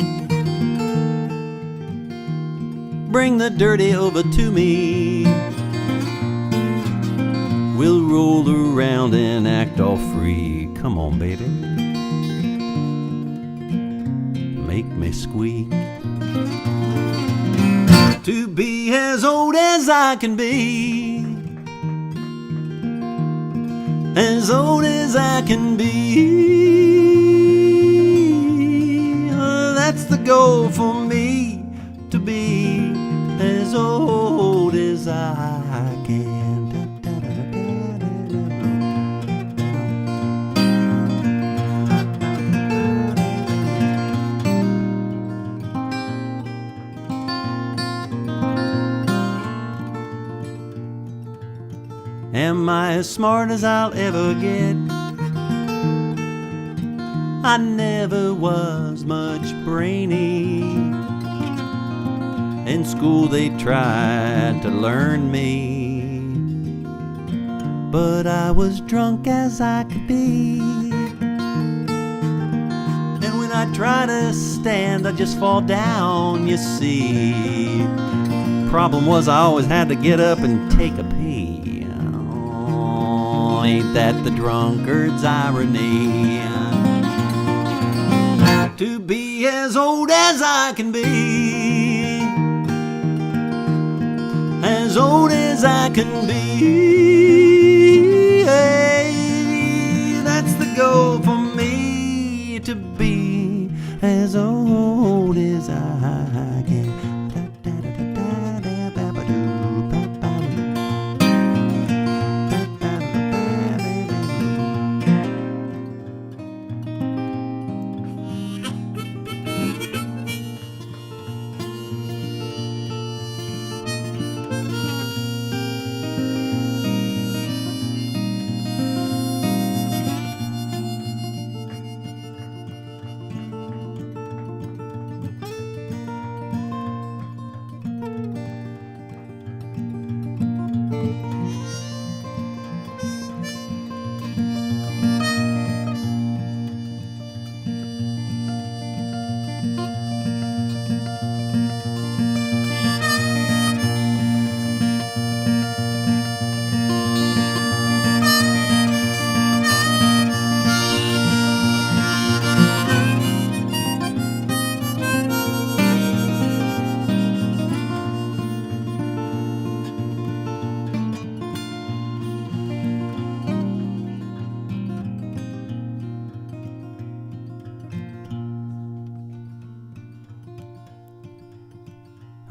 Bring the dirty over to me. We'll roll around and act all free. Come on, baby, make me squeak. To be as old as I can be, as old as I can be. That's the goal for me, to be as old as I can. Am I as smart as I'll ever get? I never was much brainy. In school they tried to learn me, but I was drunk as I could be. And when I try to stand, I just fall down, you see. Problem was I always had to get up and take a pee. Oh, ain't that the drunkard's irony? To be as old as I can be, as old as I can be. Hey, that's the goal for me, to be as old as I can.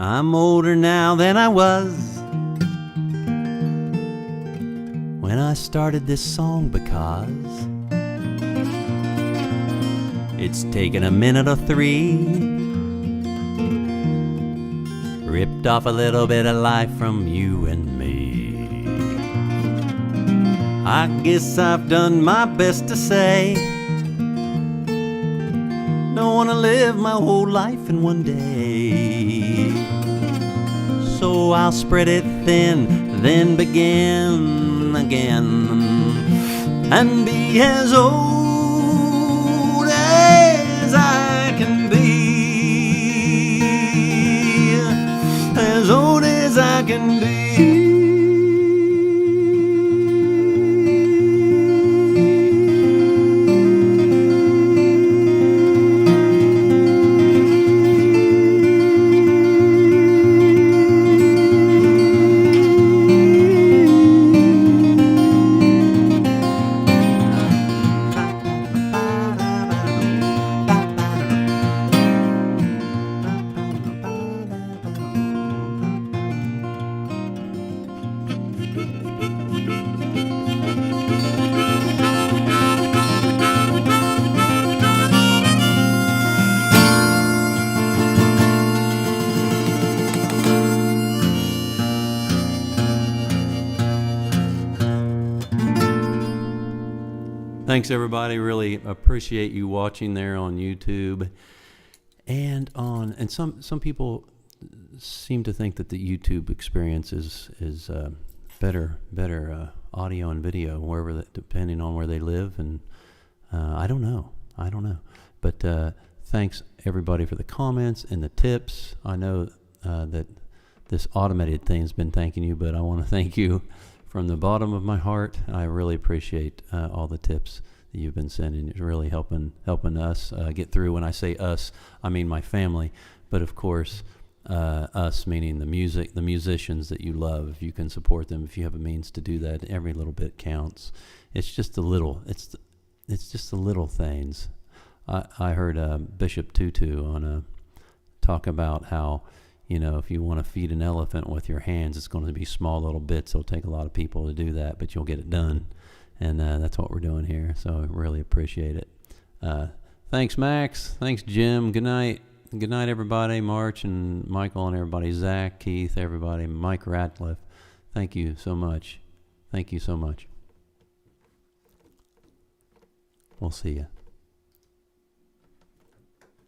I'm older now than I was when I started this song, because it's taken a minute or three, ripped off a little bit of life from you and me. I guess I've done my best to say, don't wanna live my whole life in one day. So I'll spread it thin, then begin again, and be as old as I can be, as old as I can be. Thanks, everybody. Really appreciate you watching there on YouTube. And some people seem to think that the YouTube experience is better audio and video depending on where they live, and I don't know. But thanks everybody for the comments and the tips. I know that this automated thing's been thanking you, but I want to thank you from the bottom of my heart. I really appreciate all the tips that you've been sending. It's really helping us get through. When I say us, I mean my family, but of course us meaning the musicians that you love. If you can support them, if you have a means to do that, every little bit counts. It's just the little things. I heard Bishop Tutu talk about how, if you want to feed an elephant with your hands, it's going to be small little bits. It'll take a lot of people to do that, but you'll get it done. And that's what we're doing here. So I really appreciate it. Thanks, Max. Thanks, Jim. Good night. Good night, everybody. March and Michael and everybody. Zach, Keith, everybody. Mike Ratcliffe. Thank you so much. Thank you so much. We'll see you.